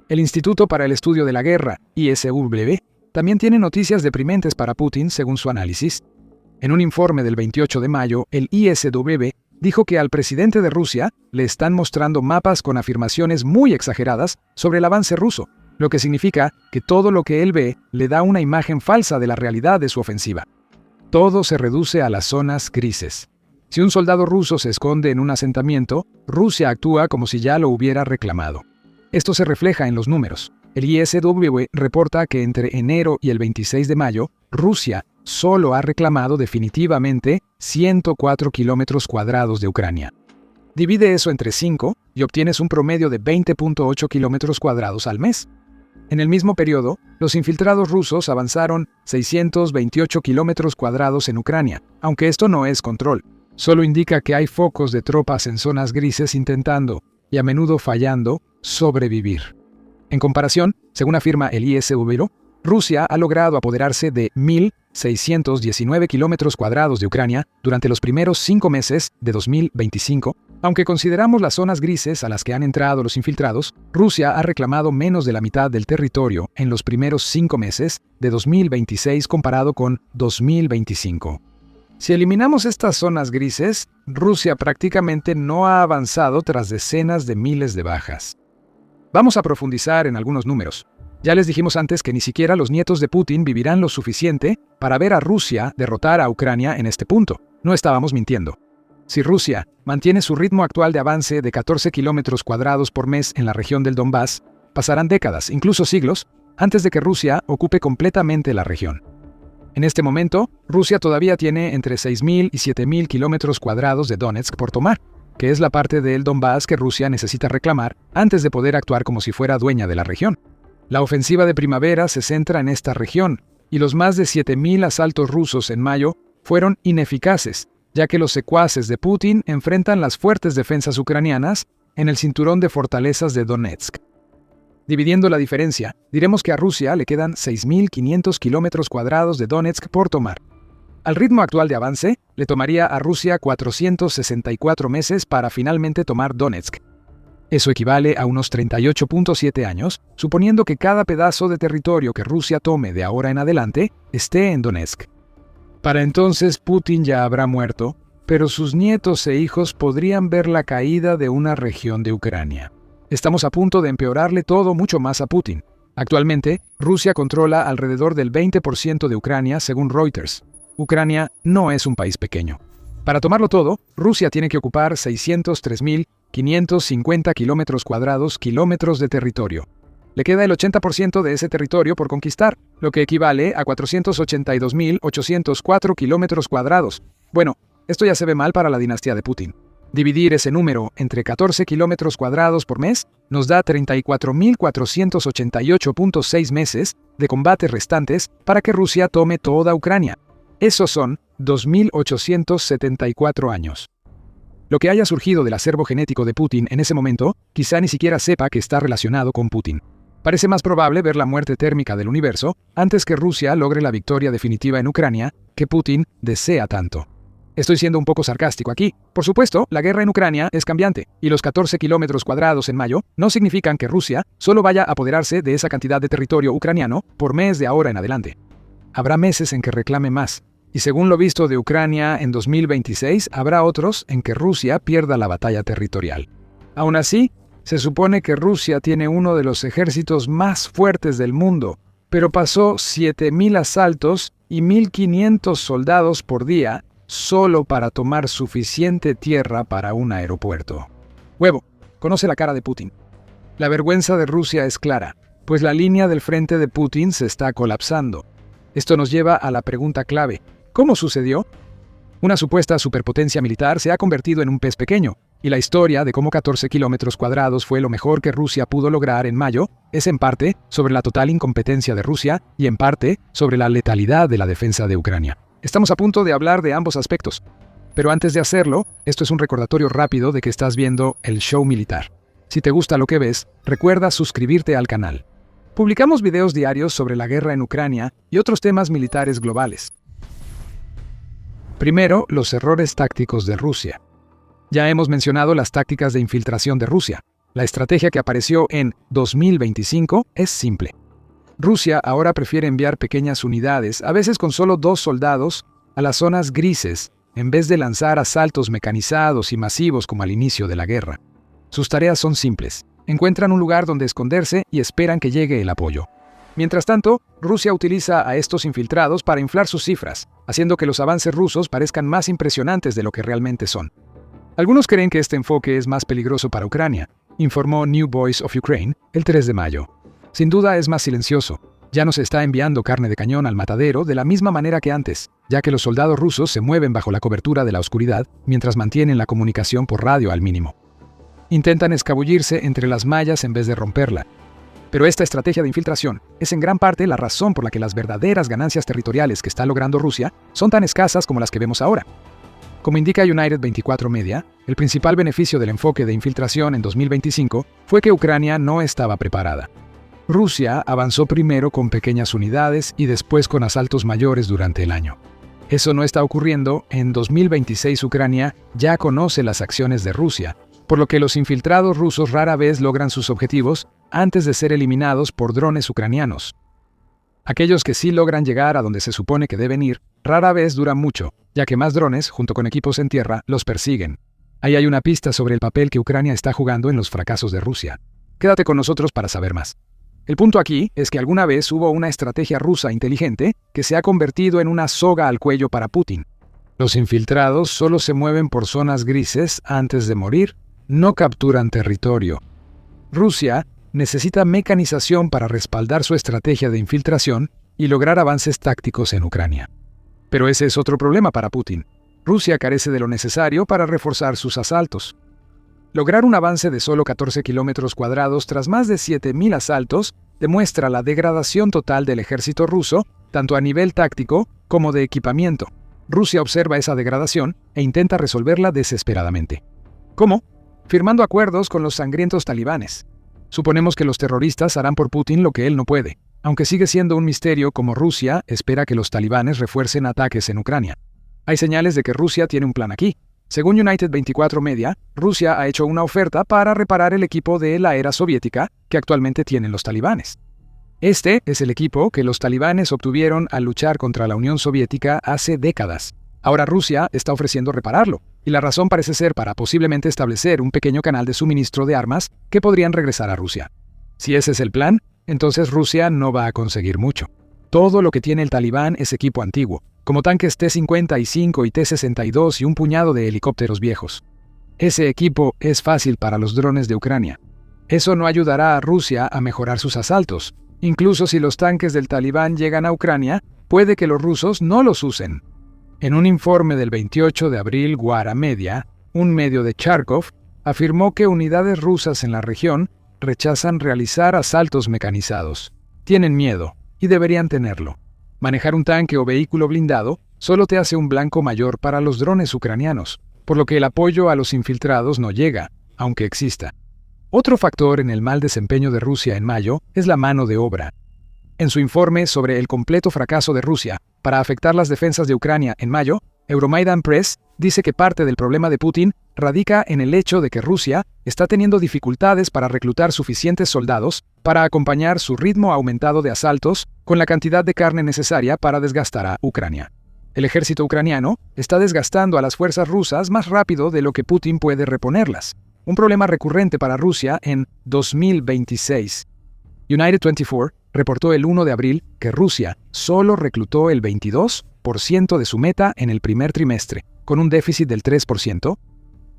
El Instituto para el Estudio de la Guerra, ISW, también tiene noticias deprimentes para Putin según su análisis. En un informe del 28 de mayo, el ISW dijo que al presidente de Rusia le están mostrando mapas con afirmaciones muy exageradas sobre el avance ruso, lo que significa que todo lo que él ve le da una imagen falsa de la realidad de su ofensiva. Todo se reduce a las zonas grises. Si un soldado ruso se esconde en un asentamiento, Rusia actúa como si ya lo hubiera reclamado. Esto se refleja en los números. El ISW reporta que entre enero y el 26 de mayo, Rusia solo ha reclamado definitivamente 104 kilómetros cuadrados de Ucrania. Divide eso entre 5 y obtienes un promedio de 20.8 kilómetros cuadrados al mes. En el mismo periodo, los infiltrados rusos avanzaron 628 kilómetros cuadrados en Ucrania, aunque esto no es control. Solo indica que hay focos de tropas en zonas grises intentando, y a menudo fallando, sobrevivir. En comparación, según afirma el ISW, Rusia ha logrado apoderarse de 1.619 kilómetros cuadrados de Ucrania durante los primeros 5 meses de 2025. Aunque consideramos las zonas grises a las que han entrado los infiltrados, Rusia ha reclamado menos de la mitad del territorio en los primeros 5 meses de 2026 comparado con 2025. Si eliminamos estas zonas grises, Rusia prácticamente no ha avanzado tras decenas de miles de bajas. Vamos a profundizar en algunos números. Ya les dijimos antes que ni siquiera los nietos de Putin vivirán lo suficiente para ver a Rusia derrotar a Ucrania en este punto. No estábamos mintiendo. Si Rusia mantiene su ritmo actual de avance de 14 kilómetros cuadrados por mes en la región del Donbass, pasarán décadas, incluso siglos, antes de que Rusia ocupe completamente la región. En este momento, Rusia todavía tiene entre 6.000 y 7.000 kilómetros cuadrados de Donetsk por tomar, que es la parte del Donbass que Rusia necesita reclamar antes de poder actuar como si fuera dueña de la región. La ofensiva de primavera se centra en esta región, y los más de 7.000 asaltos rusos en mayo fueron ineficaces, ya que los secuaces de Putin enfrentan las fuertes defensas ucranianas en el cinturón de fortalezas de Donetsk. Dividiendo la diferencia, diremos que a Rusia le quedan 6.500 kilómetros cuadrados de Donetsk por tomar. Al ritmo actual de avance, le tomaría a Rusia 464 meses para finalmente tomar Donetsk. Eso equivale a unos 38.7 años, suponiendo que cada pedazo de territorio que Rusia tome de ahora en adelante esté en Donetsk. Para entonces Putin ya habrá muerto, pero sus nietos e hijos podrían ver la caída de una región de Ucrania. Estamos a punto de empeorarle todo mucho más a Putin. Actualmente, Rusia controla alrededor del 20% de Ucrania, según Reuters. Ucrania no es un país pequeño. Para tomarlo todo, Rusia tiene que ocupar 603.550 kilómetros de territorio. Le queda el 80% de ese territorio por conquistar, lo que equivale a 482.804 kilómetros cuadrados. Bueno, esto ya se ve mal para la dinastía de Putin. Dividir ese número entre 14 kilómetros cuadrados por mes nos da 34.488.6 meses de combate restantes para que Rusia tome toda Ucrania. Esos son 2.874 años. Lo que haya surgido del acervo genético de Putin en ese momento, quizá ni siquiera sepa que está relacionado con Putin. Parece más probable ver la muerte térmica del universo antes que Rusia logre la victoria definitiva en Ucrania, que Putin desea tanto. Estoy siendo un poco sarcástico aquí. Por supuesto, la guerra en Ucrania es cambiante, y los 14 kilómetros cuadrados en mayo no significan que Rusia solo vaya a apoderarse de esa cantidad de territorio ucraniano por mes de ahora en adelante. Habrá meses en que reclame más, y según lo visto de Ucrania en 2026, habrá otros en que Rusia pierda la batalla territorial. Aún así, se supone que Rusia tiene uno de los ejércitos más fuertes del mundo, pero pasó 7.000 asaltos y 1.500 soldados por día solo para tomar suficiente tierra para un aeropuerto. Huevo, conoce la cara de Putin. La vergüenza de Rusia es clara, pues la línea del frente de Putin se está colapsando. Esto nos lleva a la pregunta clave: ¿cómo sucedió? Una supuesta superpotencia militar se ha convertido en un pez pequeño, y la historia de cómo 14 kilómetros cuadrados fue lo mejor que Rusia pudo lograr en mayo es en parte sobre la total incompetencia de Rusia y en parte sobre la letalidad de la defensa de Ucrania. Estamos a punto de hablar de ambos aspectos. Pero antes de hacerlo, esto es un recordatorio rápido de que estás viendo el show militar. Si te gusta lo que ves, recuerda suscribirte al canal. Publicamos videos diarios sobre la guerra en Ucrania y otros temas militares globales. Primero, los errores tácticos de Rusia. Ya hemos mencionado las tácticas de infiltración de Rusia. La estrategia que apareció en 2025 es simple. Rusia ahora prefiere enviar pequeñas unidades, a veces con solo 2 soldados, a las zonas grises, en vez de lanzar asaltos mecanizados y masivos como al inicio de la guerra. Sus tareas son simples. Encuentran un lugar donde esconderse y esperan que llegue el apoyo. Mientras tanto, Rusia utiliza a estos infiltrados para inflar sus cifras, haciendo que los avances rusos parezcan más impresionantes de lo que realmente son. Algunos creen que este enfoque es más peligroso para Ucrania, informó New Voice of Ukraine el 3 de mayo. Sin duda es más silencioso. Ya no se está enviando carne de cañón al matadero de la misma manera que antes, ya que los soldados rusos se mueven bajo la cobertura de la oscuridad mientras mantienen la comunicación por radio al mínimo. Intentan escabullirse entre las mallas en vez de romperla. Pero esta estrategia de infiltración es en gran parte la razón por la que las verdaderas ganancias territoriales que está logrando Rusia son tan escasas como las que vemos ahora. Como indica United 24 Media, el principal beneficio del enfoque de infiltración en 2025 fue que Ucrania no estaba preparada. Rusia avanzó primero con pequeñas unidades y después con asaltos mayores durante el año. Eso no está ocurriendo. En 2026 Ucrania ya conoce las acciones de Rusia, por lo que los infiltrados rusos rara vez logran sus objetivos antes de ser eliminados por drones ucranianos. Aquellos que sí logran llegar a donde se supone que deben ir, rara vez duran mucho, ya que más drones, junto con equipos en tierra, los persiguen. Ahí hay una pista sobre el papel que Ucrania está jugando en los fracasos de Rusia. Quédate con nosotros para saber más. El punto aquí es que alguna vez hubo una estrategia rusa inteligente que se ha convertido en una soga al cuello para Putin. Los infiltrados solo se mueven por zonas grises antes de morir, no capturan territorio. Rusia necesita mecanización para respaldar su estrategia de infiltración y lograr avances tácticos en Ucrania. Pero ese es otro problema para Putin. Rusia carece de lo necesario para reforzar sus asaltos. Lograr un avance de solo 14 kilómetros cuadrados tras más de 7.000 asaltos demuestra la degradación total del ejército ruso, tanto a nivel táctico como de equipamiento. Rusia observa esa degradación e intenta resolverla desesperadamente. ¿Cómo? Firmando acuerdos con los sangrientos talibanes. Suponemos que los terroristas harán por Putin lo que él no puede, aunque sigue siendo un misterio cómo Rusia espera que los talibanes refuercen ataques en Ucrania. Hay señales de que Rusia tiene un plan aquí. Según United 24 Media, Rusia ha hecho una oferta para reparar el equipo de la era soviética que actualmente tienen los talibanes. Este es el equipo que los talibanes obtuvieron al luchar contra la Unión Soviética hace décadas. Ahora Rusia está ofreciendo repararlo, y la razón parece ser para posiblemente establecer un pequeño canal de suministro de armas que podrían regresar a Rusia. Si ese es el plan, entonces Rusia no va a conseguir mucho. Todo lo que tiene el Talibán es equipo antiguo, como tanques T-55 y T-62 y un puñado de helicópteros viejos. Ese equipo es fácil para los drones de Ucrania. Eso no ayudará a Rusia a mejorar sus asaltos. Incluso si los tanques del Talibán llegan a Ucrania, puede que los rusos no los usen. En un informe del 28 de abril, Guara Media, un medio de Charkov, afirmó que unidades rusas en la región rechazan realizar asaltos mecanizados. Tienen miedo, y deberían tenerlo. Manejar un tanque o vehículo blindado solo te hace un blanco mayor para los drones ucranianos, por lo que el apoyo a los infiltrados no llega, aunque exista. Otro factor en el mal desempeño de Rusia en mayo es la mano de obra. En su informe sobre el completo fracaso de Rusia para afectar las defensas de Ucrania en mayo, Euromaidan Press dice que parte del problema de Putin radica en el hecho de que Rusia está teniendo dificultades para reclutar suficientes soldados para acompañar su ritmo aumentado de asaltos con la cantidad de carne necesaria para desgastar a Ucrania. El ejército ucraniano está desgastando a las fuerzas rusas más rápido de lo que Putin puede reponerlas, un problema recurrente para Rusia en 2026. United 24 reportó el 1 de abril que Rusia solo reclutó el 22% de su meta en el primer trimestre, con un déficit del 3%.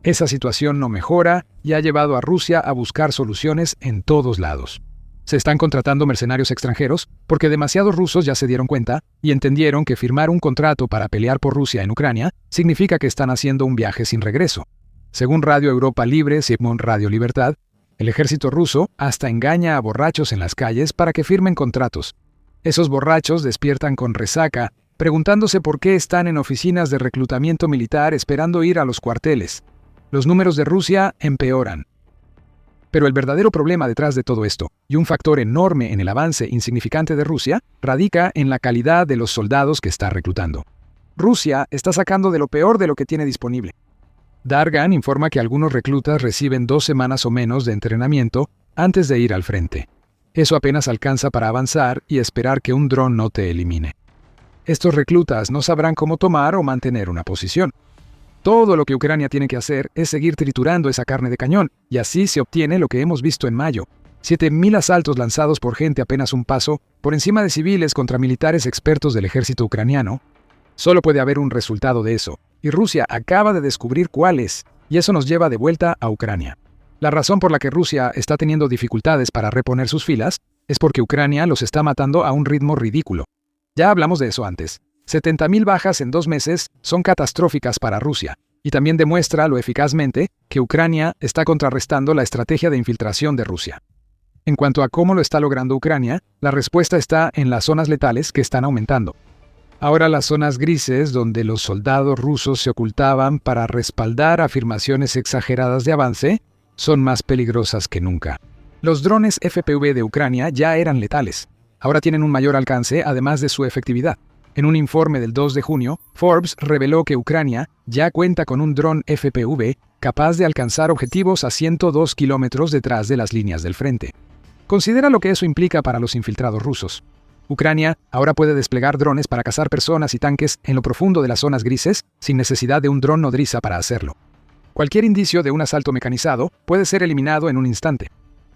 Esa situación no mejora y ha llevado a Rusia a buscar soluciones en todos lados. Se están contratando mercenarios extranjeros porque demasiados rusos ya se dieron cuenta y entendieron que firmar un contrato para pelear por Rusia en Ucrania significa que están haciendo un viaje sin regreso. Según Radio Europa Libre, Sigmund Radio Libertad, el ejército ruso hasta engaña a borrachos en las calles para que firmen contratos. Esos borrachos despiertan con resaca, preguntándose por qué están en oficinas de reclutamiento militar esperando ir a los cuarteles. Los números de Rusia empeoran. Pero el verdadero problema detrás de todo esto, y un factor enorme en el avance insignificante de Rusia, radica en la calidad de los soldados que está reclutando. Rusia está sacando de lo peor de lo que tiene disponible. Dargan informa que algunos reclutas reciben 2 semanas o menos de entrenamiento antes de ir al frente. Eso apenas alcanza para avanzar y esperar que un dron no te elimine. Estos reclutas no sabrán cómo tomar o mantener una posición. Todo lo que Ucrania tiene que hacer es seguir triturando esa carne de cañón, y así se obtiene lo que hemos visto en mayo. 7.000 asaltos lanzados por gente apenas un paso, por encima de civiles contra militares expertos del ejército ucraniano. Solo puede haber un resultado de eso, y Rusia acaba de descubrir cuál es, y eso nos lleva de vuelta a Ucrania. La razón por la que Rusia está teniendo dificultades para reponer sus filas es porque Ucrania los está matando a un ritmo ridículo. Ya hablamos de eso antes. 70.000 bajas en 2 meses son catastróficas para Rusia, y también demuestra lo eficazmente que Ucrania está contrarrestando la estrategia de infiltración de Rusia. En cuanto a cómo lo está logrando Ucrania, la respuesta está en las zonas letales que están aumentando. Ahora las zonas grises, donde los soldados rusos se ocultaban para respaldar afirmaciones exageradas de avance, son más peligrosas que nunca. Los drones FPV de Ucrania ya eran letales. Ahora tienen un mayor alcance, además de su efectividad. En un informe del 2 de junio, Forbes reveló que Ucrania ya cuenta con un dron FPV capaz de alcanzar objetivos a 102 kilómetros detrás de las líneas del frente. Considera lo que eso implica para los infiltrados rusos. Ucrania ahora puede desplegar drones para cazar personas y tanques en lo profundo de las zonas grises sin necesidad de un dron nodriza para hacerlo. Cualquier indicio de un asalto mecanizado puede ser eliminado en un instante.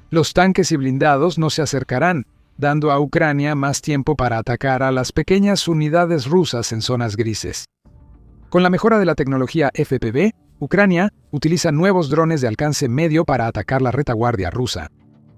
Los tanques y blindados no se acercarán, dando a Ucrania más tiempo para atacar a las pequeñas unidades rusas en zonas grises. Con la mejora de la tecnología FPV, Ucrania utiliza nuevos drones de alcance medio para atacar la retaguardia rusa.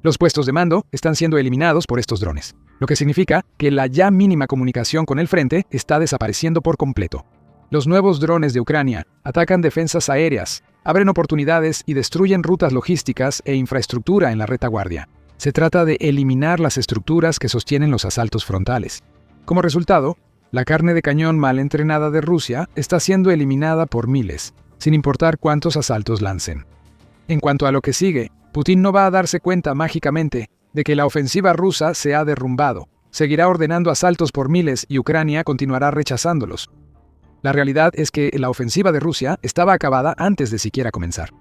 Los puestos de mando están siendo eliminados por estos drones, lo que significa que la ya mínima comunicación con el frente está desapareciendo por completo. Los nuevos drones de Ucrania atacan defensas aéreas, abren oportunidades y destruyen rutas logísticas e infraestructura en la retaguardia. Se trata de eliminar las estructuras que sostienen los asaltos frontales. Como resultado, la carne de cañón mal entrenada de Rusia está siendo eliminada por miles, sin importar cuántos asaltos lancen. En cuanto a lo que sigue, Putin no va a darse cuenta mágicamente de que la ofensiva rusa se ha derrumbado. Seguirá ordenando asaltos por miles y Ucrania continuará rechazándolos. La realidad es que la ofensiva de Rusia estaba acabada antes de siquiera comenzar.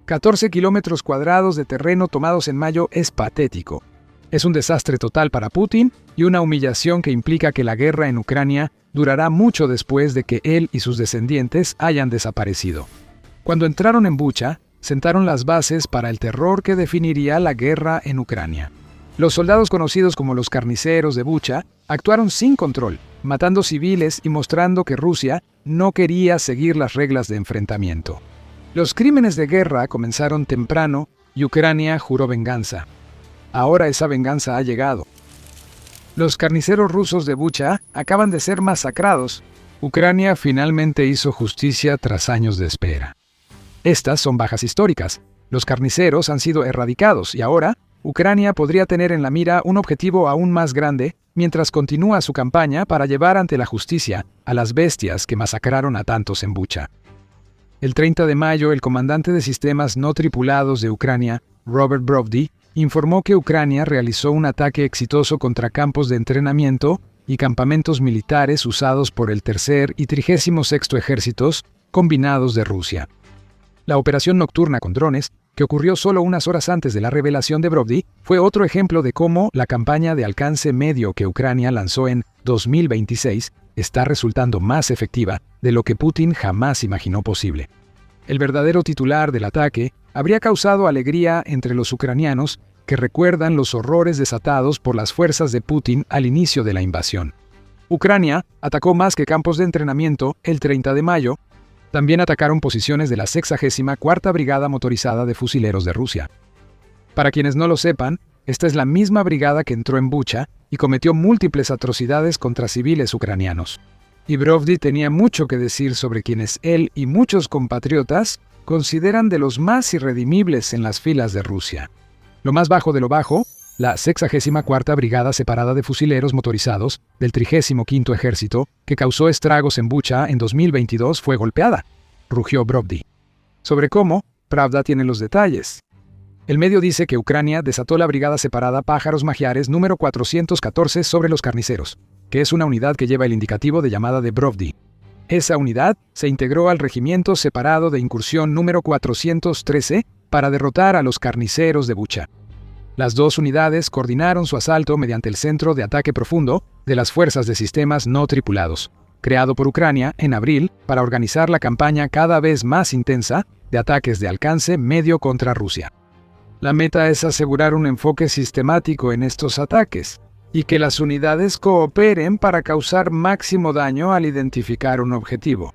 14 kilómetros cuadrados de terreno tomados en mayo es patético. Es un desastre total para Putin y una humillación que implica que la guerra en Ucrania durará mucho después de que él y sus descendientes hayan desaparecido. Cuando entraron en Bucha, sentaron las bases para el terror que definiría la guerra en Ucrania. Los soldados conocidos como los carniceros de Bucha actuaron sin control, matando civiles y mostrando que Rusia no quería seguir las reglas de enfrentamiento. Los crímenes de guerra comenzaron temprano y Ucrania juró venganza. Ahora esa venganza ha llegado. Los carniceros rusos de Bucha acaban de ser masacrados. Ucrania finalmente hizo justicia tras años de espera. Estas son bajas históricas. Los carniceros han sido erradicados y ahora Ucrania podría tener en la mira un objetivo aún más grande mientras continúa su campaña para llevar ante la justicia a las bestias que masacraron a tantos en Bucha. El 30 de mayo, el comandante de sistemas no tripulados de Ucrania, Robert Brovdy, informó que Ucrania realizó un ataque exitoso contra campos de entrenamiento y campamentos militares usados por el Tercer y 36º Ejércitos combinados de Rusia. La operación nocturna con drones, que ocurrió solo unas horas antes de la revelación de Brovdy, fue otro ejemplo de cómo la campaña de alcance medio que Ucrania lanzó en 2026 está resultando más efectiva de lo que Putin jamás imaginó posible. El verdadero titular del ataque habría causado alegría entre los ucranianos que recuerdan los horrores desatados por las fuerzas de Putin al inicio de la invasión. Ucrania atacó más que campos de entrenamiento el 30 de mayo, también atacaron posiciones de la 64ª Brigada Motorizada de Fusileros de Rusia. Para quienes no lo sepan, esta es la misma brigada que entró en Bucha y cometió múltiples atrocidades contra civiles ucranianos. Y Brovdy tenía mucho que decir sobre quienes él y muchos compatriotas consideran de los más irredimibles en las filas de Rusia. Lo más bajo de lo bajo, la 64ª Brigada Separada de Fusileros Motorizados del 35º Ejército, que causó estragos en Bucha en 2022, fue golpeada, rugió Brovdy. Sobre cómo, Pravda tiene los detalles. El medio dice que Ucrania desató la Brigada Separada Pájaros Magiares número 414 sobre los carniceros, que es una unidad que lleva el indicativo de llamada de Brovdy. Esa unidad se integró al Regimiento Separado de Incursión número 413 para derrotar a los carniceros de Bucha. Las dos unidades coordinaron su asalto mediante el Centro de Ataque Profundo de las Fuerzas de Sistemas No Tripulados, creado por Ucrania en abril para organizar la campaña cada vez más intensa de ataques de alcance medio contra Rusia. La meta es asegurar un enfoque sistemático en estos ataques y que las unidades cooperen para causar máximo daño al identificar un objetivo.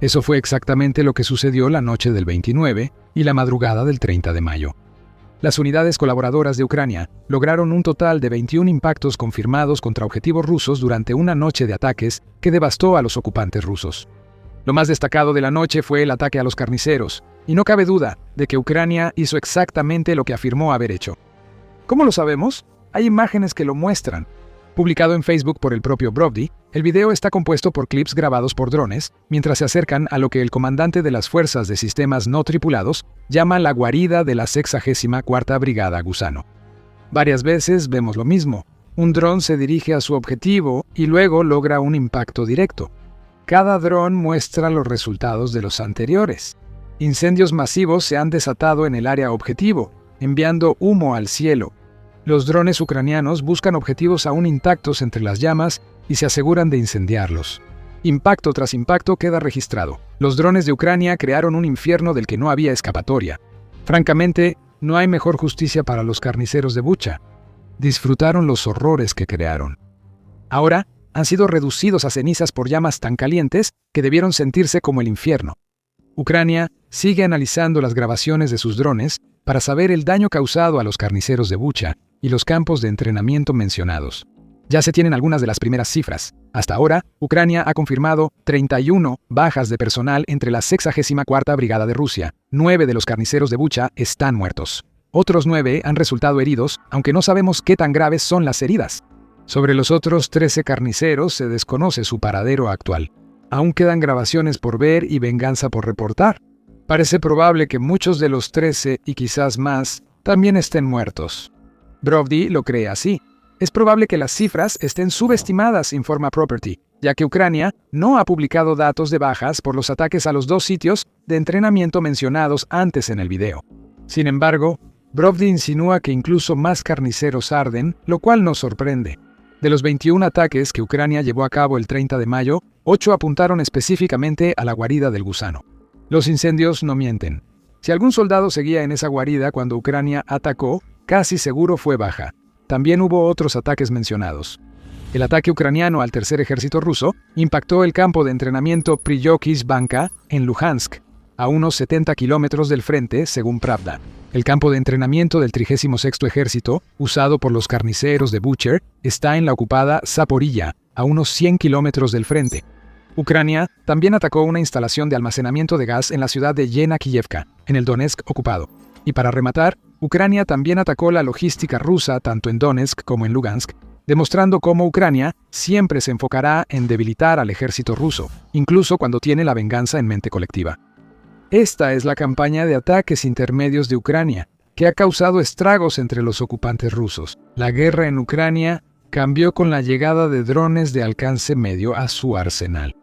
Eso fue exactamente lo que sucedió la noche del 29 y la madrugada del 30 de mayo. Las unidades colaboradoras de Ucrania lograron un total de 21 impactos confirmados contra objetivos rusos durante una noche de ataques que devastó a los ocupantes rusos. Lo más destacado de la noche fue el ataque a los carniceros, y no cabe duda de que Ucrania hizo exactamente lo que afirmó haber hecho. ¿Cómo lo sabemos? Hay imágenes que lo muestran. Publicado en Facebook por el propio Brovdy, el video está compuesto por clips grabados por drones, mientras se acercan a lo que el comandante de las Fuerzas de Sistemas No Tripulados llama la guarida de la 64ª Brigada Gusano. Varias veces vemos lo mismo. Un dron se dirige a su objetivo y luego logra un impacto directo. Cada dron muestra los resultados de los anteriores. Incendios masivos se han desatado en el área objetivo, enviando humo al cielo. Los drones ucranianos buscan objetivos aún intactos entre las llamas y se aseguran de incendiarlos. Impacto tras impacto queda registrado. Los drones de Ucrania crearon un infierno del que no había escapatoria. Francamente, no hay mejor justicia para los carniceros de Bucha. Disfrutaron los horrores que crearon. Ahora han sido reducidos a cenizas por llamas tan calientes que debieron sentirse como el infierno. Ucrania sigue analizando las grabaciones de sus drones para saber el daño causado a los carniceros de Bucha y los campos de entrenamiento mencionados. Ya se tienen algunas de las primeras cifras. Hasta ahora, Ucrania ha confirmado 31 bajas de personal entre la 64ª Brigada de Rusia. 9 de los carniceros de Bucha están muertos. Otros 9 han resultado heridos, aunque no sabemos qué tan graves son las heridas. Sobre los otros 13 carniceros se desconoce su paradero actual. Aún quedan grabaciones por ver y venganza por reportar. Parece probable que muchos de los 13 y quizás más también estén muertos. Brovdy lo cree así. Es probable que las cifras estén subestimadas, informa Property, ya que Ucrania no ha publicado datos de bajas por los ataques a los 2 sitios de entrenamiento mencionados antes en el video. Sin embargo, Brovdy insinúa que incluso más carniceros arden, lo cual nos sorprende. De los 21 ataques que Ucrania llevó a cabo el 30 de mayo, 8 apuntaron específicamente a la guarida del gusano. Los incendios no mienten. Si algún soldado seguía en esa guarida cuando Ucrania atacó, casi seguro fue baja. también hubo otros ataques mencionados. El ataque ucraniano al tercer ejército ruso impactó el campo de entrenamiento Priyokis-Banka en Luhansk, a unos 70 kilómetros del frente, según Pravda. El campo de entrenamiento del 36º Ejército, usado por los carniceros de Butcher, está en la ocupada Zaporilla, a unos 100 kilómetros del frente. Ucrania también atacó una instalación de almacenamiento de gas en la ciudad de Yenakiyevka, en el Donetsk ocupado. Y para rematar, Ucrania también atacó la logística rusa tanto en Donetsk como en Lugansk, demostrando cómo Ucrania siempre se enfocará en debilitar al ejército ruso, incluso cuando tiene la venganza en mente colectiva. Esta es la campaña de ataques intermedios de Ucrania, que ha causado estragos entre los ocupantes rusos. La guerra en Ucrania cambió con la llegada de drones de alcance medio a su arsenal.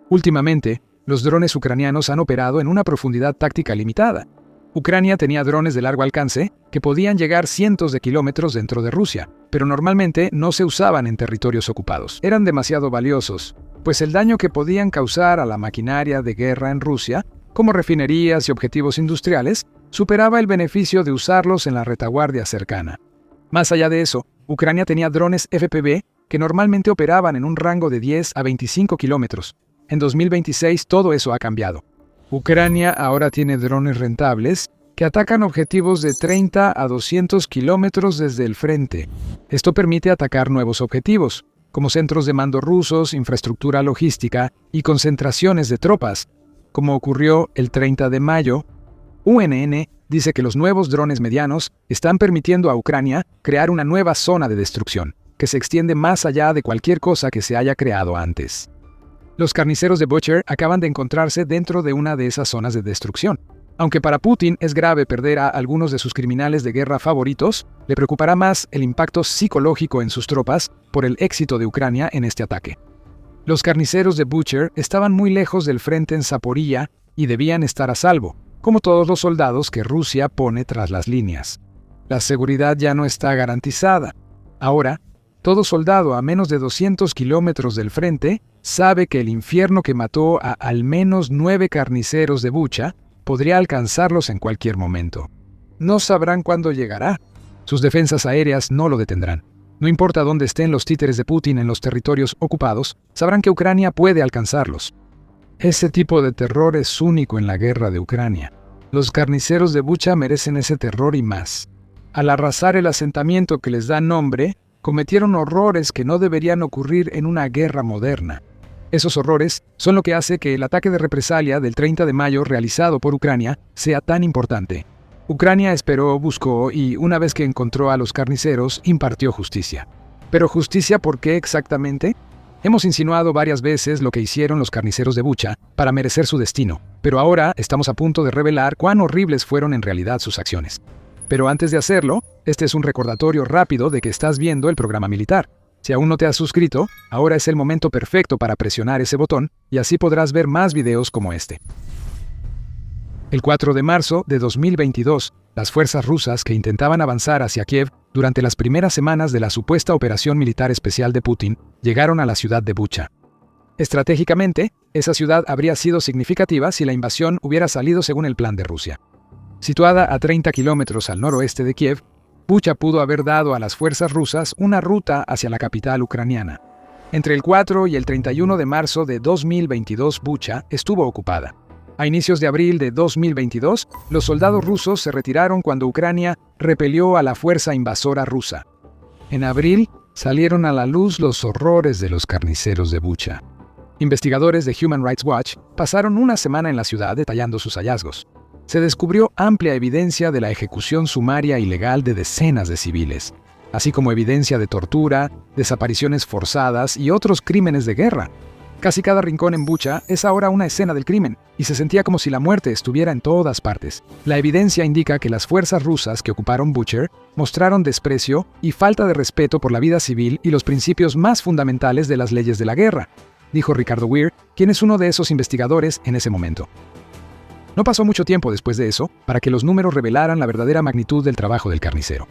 Últimamente, los drones ucranianos han operado en una profundidad táctica limitada. Ucrania tenía drones de largo alcance que podían llegar cientos de kilómetros dentro de Rusia, pero normalmente no se usaban en territorios ocupados. Eran demasiado valiosos, pues el daño que podían causar a la maquinaria de guerra en Rusia, como refinerías y objetivos industriales, superaba el beneficio de usarlos en la retaguardia cercana. Más allá de eso, Ucrania tenía drones FPV que normalmente operaban en un rango de 10 a 25 kilómetros. En 2026 todo eso ha cambiado. Ucrania ahora tiene drones rentables que atacan objetivos de 30 a 200 kilómetros desde el frente. Esto permite atacar nuevos objetivos, como centros de mando rusos, infraestructura logística y concentraciones de tropas, como ocurrió el 30 de mayo. UNN dice que los nuevos drones medianos están permitiendo a Ucrania crear una nueva zona de destrucción, que se extiende más allá de cualquier cosa que se haya creado antes. Los carniceros de Butcher acaban de encontrarse dentro de una de esas zonas de destrucción. Aunque para Putin es grave perder a algunos de sus criminales de guerra favoritos, le preocupará más el impacto psicológico en sus tropas por el éxito de Ucrania en este ataque. Los carniceros de Butcher estaban muy lejos del frente en Zaporilla y debían estar a salvo, como todos los soldados que Rusia pone tras las líneas. La seguridad ya no está garantizada. Ahora, todo soldado a menos de 200 kilómetros del frente sabe que el infierno que mató a al menos 9 carniceros de Bucha podría alcanzarlos en cualquier momento. No sabrán cuándo llegará. Sus defensas aéreas no lo detendrán. No importa dónde estén los títeres de Putin en los territorios ocupados, sabrán que Ucrania puede alcanzarlos. Ese tipo de terror es único en la guerra de Ucrania. Los carniceros de Bucha merecen ese terror y más. Al arrasar el asentamiento que les da nombre, cometieron horrores que no deberían ocurrir en una guerra moderna. Esos horrores son lo que hace que el ataque de represalia del 30 de mayo realizado por Ucrania sea tan importante. Ucrania esperó, buscó y, una vez que encontró a los carniceros, impartió justicia. ¿Pero justicia por qué exactamente? Hemos insinuado varias veces lo que hicieron los carniceros de Bucha para merecer su destino, pero ahora estamos a punto de revelar cuán horribles fueron en realidad sus acciones. Pero antes de hacerlo, este es un recordatorio rápido de que estás viendo el programa militar. Si aún no te has suscrito, ahora es el momento perfecto para presionar ese botón y así podrás ver más videos como este. El 4 de marzo de 2022, las fuerzas rusas que intentaban avanzar hacia Kiev durante las primeras semanas de la supuesta operación militar especial de Putin llegaron a la ciudad de Bucha. Estratégicamente, esa ciudad habría sido significativa si la invasión hubiera salido según el plan de Rusia. Situada a 30 kilómetros al noroeste de Kiev, Bucha pudo haber dado a las fuerzas rusas una ruta hacia la capital ucraniana. Entre el 4 y el 31 de marzo de 2022, Bucha estuvo ocupada. A inicios de abril de 2022, los soldados rusos se retiraron cuando Ucrania repelió a la fuerza invasora rusa. En abril, salieron a la luz los horrores de los carniceros de Bucha. Investigadores de Human Rights Watch pasaron una semana en la ciudad detallando sus hallazgos. Se descubrió amplia evidencia de la ejecución sumaria ilegal de decenas de civiles, así como evidencia de tortura, desapariciones forzadas y otros crímenes de guerra. Casi cada rincón en Bucha es ahora una escena del crimen, y se sentía como si la muerte estuviera en todas partes. La evidencia indica que las fuerzas rusas que ocuparon Butcher mostraron desprecio y falta de respeto por la vida civil y los principios más fundamentales de las leyes de la guerra, dijo Ricardo Weir, quien es uno de esos investigadores en ese momento. No pasó mucho tiempo después de eso para que los números revelaran la verdadera magnitud del trabajo del carnicero.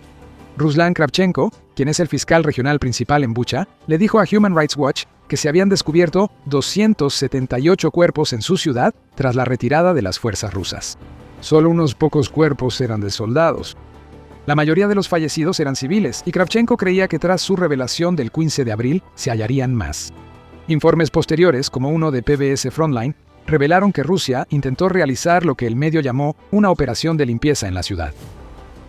Ruslan Kravchenko, quien es el fiscal regional principal en Bucha, le dijo a Human Rights Watch que se habían descubierto 278 cuerpos en su ciudad tras la retirada de las fuerzas rusas. Solo unos pocos cuerpos eran de soldados. La mayoría de los fallecidos eran civiles, y Kravchenko creía que tras su revelación del 15 de abril se hallarían más. Informes posteriores, como uno de PBS Frontline, revelaron que Rusia intentó realizar lo que el medio llamó una operación de limpieza en la ciudad.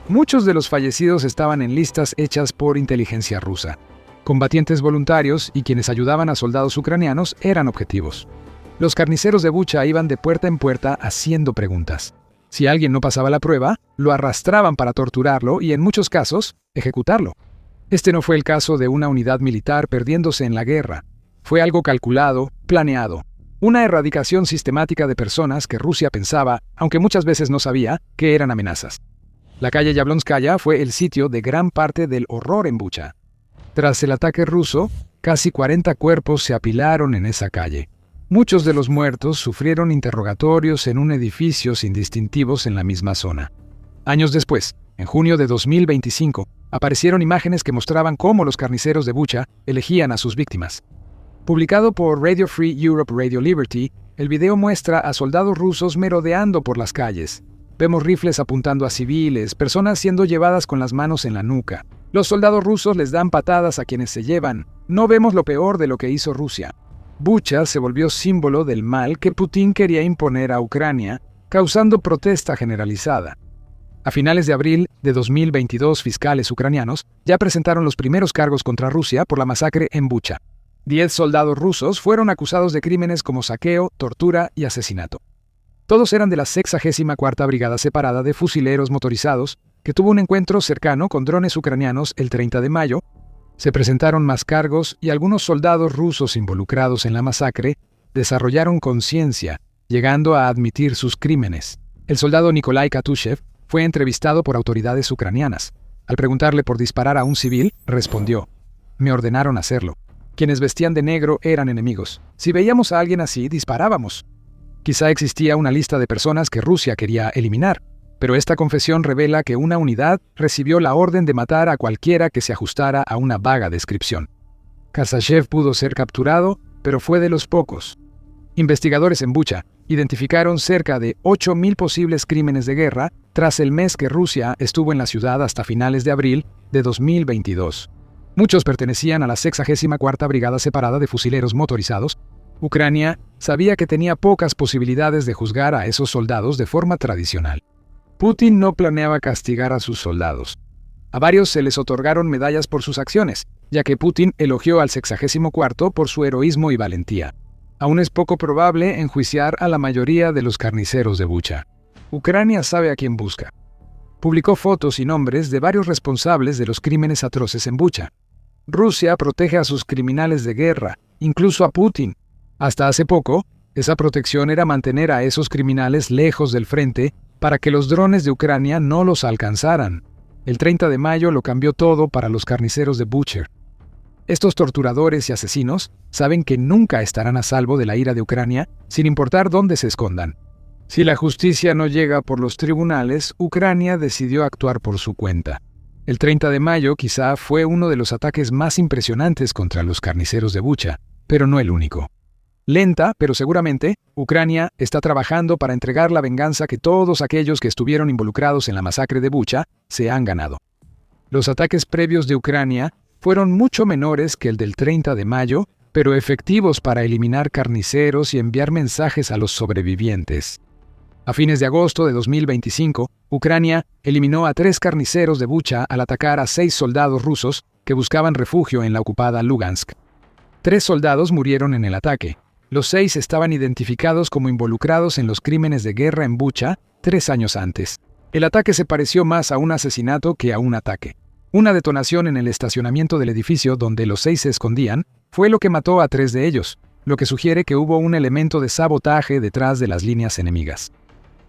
Muchos de los fallecidos estaban en listas hechas por inteligencia rusa. Combatientes voluntarios y quienes ayudaban a soldados ucranianos eran objetivos. Los carniceros de Bucha iban de puerta en puerta haciendo preguntas. Si alguien no pasaba la prueba, lo arrastraban para torturarlo y, en muchos casos, ejecutarlo. Este no fue el caso de una unidad militar perdiéndose en la guerra. Fue algo calculado, planeado. Una erradicación sistemática de personas que Rusia pensaba, aunque muchas veces no sabía, que eran amenazas. La calle Yablonskaya fue el sitio de gran parte del horror en Bucha. Tras el ataque ruso, casi 40 cuerpos se apilaron en esa calle. Muchos de los muertos sufrieron interrogatorios en un edificio sin distintivos en la misma zona. Años después, en junio de 2025, aparecieron imágenes que mostraban cómo los carniceros de Bucha elegían a sus víctimas. Publicado por Radio Free Europe Radio Liberty, el video muestra a soldados rusos merodeando por las calles. Vemos rifles apuntando a civiles, personas siendo llevadas con las manos en la nuca. Los soldados rusos les dan patadas a quienes se llevan. No vemos lo peor de lo que hizo Rusia. Bucha se volvió símbolo del mal que Putin quería imponer a Ucrania, causando protesta generalizada. A finales de abril de 2022, fiscales ucranianos ya presentaron los primeros cargos contra Rusia por la masacre en Bucha. 10 soldados rusos fueron acusados de crímenes como saqueo, tortura y asesinato. Todos eran de la 64ª Brigada Separada de Fusileros Motorizados, que tuvo un encuentro cercano con drones ucranianos el 30 de mayo. Se presentaron más cargos y algunos soldados rusos involucrados en la masacre desarrollaron conciencia, llegando a admitir sus crímenes. El soldado Nikolai Katushev fue entrevistado por autoridades ucranianas. Al preguntarle por disparar a un civil, respondió: «Me ordenaron hacerlo. Quienes vestían de negro eran enemigos. Si veíamos a alguien así, disparábamos». Quizá existía una lista de personas que Rusia quería eliminar, pero esta confesión revela que una unidad recibió la orden de matar a cualquiera que se ajustara a una vaga descripción. Kasachev pudo ser capturado, pero fue de los pocos. Investigadores en Bucha identificaron cerca de 8.000 posibles crímenes de guerra tras el mes que Rusia estuvo en la ciudad hasta finales de abril de 2022. Muchos pertenecían a la 64ª Brigada Separada de Fusileros Motorizados. Ucrania sabía que tenía pocas posibilidades de juzgar a esos soldados de forma tradicional. Putin no planeaba castigar a sus soldados. A varios se les otorgaron medallas por sus acciones, ya que Putin elogió al 64º por su heroísmo y valentía. Aún es poco probable enjuiciar a la mayoría de los carniceros de Bucha. Ucrania sabe a quién busca. Publicó fotos y nombres de varios responsables de los crímenes atroces en Bucha. Rusia protege a sus criminales de guerra, incluso a Putin. Hasta hace poco, esa protección era mantener a esos criminales lejos del frente para que los drones de Ucrania no los alcanzaran. El 30 de mayo lo cambió todo para los carniceros de Bucha. Estos torturadores y asesinos saben que nunca estarán a salvo de la ira de Ucrania, sin importar dónde se escondan. Si la justicia no llega por los tribunales, Ucrania decidió actuar por su cuenta. El 30 de mayo quizá fue uno de los ataques más impresionantes contra los carniceros de Bucha, pero no el único. Lenta, pero seguramente, Ucrania está trabajando para entregar la venganza que todos aquellos que estuvieron involucrados en la masacre de Bucha se han ganado. Los ataques previos de Ucrania fueron mucho menores que el del 30 de mayo, pero efectivos para eliminar carniceros y enviar mensajes a los sobrevivientes. A fines de agosto de 2025, Ucrania eliminó a 3 carniceros de Bucha al atacar a 6 soldados rusos que buscaban refugio en la ocupada Lugansk. 3 soldados murieron en el ataque. Los 6 estaban identificados como involucrados en los crímenes de guerra en Bucha 3 años antes. El ataque se pareció más a un asesinato que a un ataque. Una detonación en el estacionamiento del edificio donde los 6 se escondían fue lo que mató a 3 de ellos, lo que sugiere que hubo un elemento de sabotaje detrás de las líneas enemigas.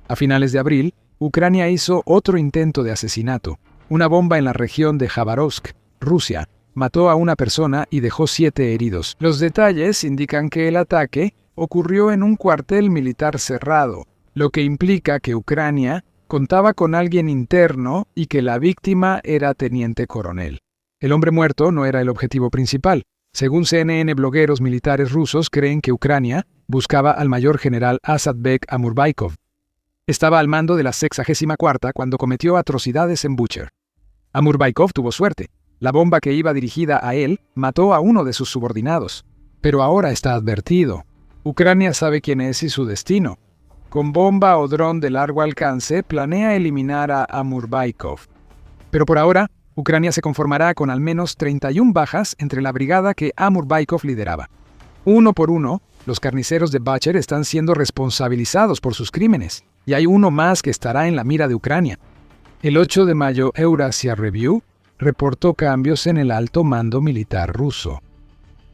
A finales de abril, Ucrania hizo otro intento de asesinato. Una bomba en la región de Khabarovsk, Rusia, mató a una persona y dejó 7 heridos. Los detalles indican que el ataque ocurrió en un cuartel militar cerrado, lo que implica que Ucrania contaba con alguien interno y que la víctima era teniente coronel. El hombre muerto no era el objetivo principal. Según CNN, blogueros militares rusos creen que Ucrania buscaba al mayor general Asadbek Amurbaikov. Estaba al mando de la 64ª cuando cometió atrocidades en Bucha. Amurbaikov tuvo suerte. La bomba que iba dirigida a él mató a uno de sus subordinados. Pero ahora está advertido. Ucrania sabe quién es y su destino. Con bomba o dron de largo alcance, planea eliminar a Amurbaikov. Pero por ahora, Ucrania se conformará con al menos 31 bajas entre la brigada que Amurbaikov lideraba. Uno por uno, los carniceros de Bacher están siendo responsabilizados por sus crímenes, y hay uno más que estará en la mira de Ucrania. El 8 de mayo, Eurasia Review reportó cambios en el alto mando militar ruso.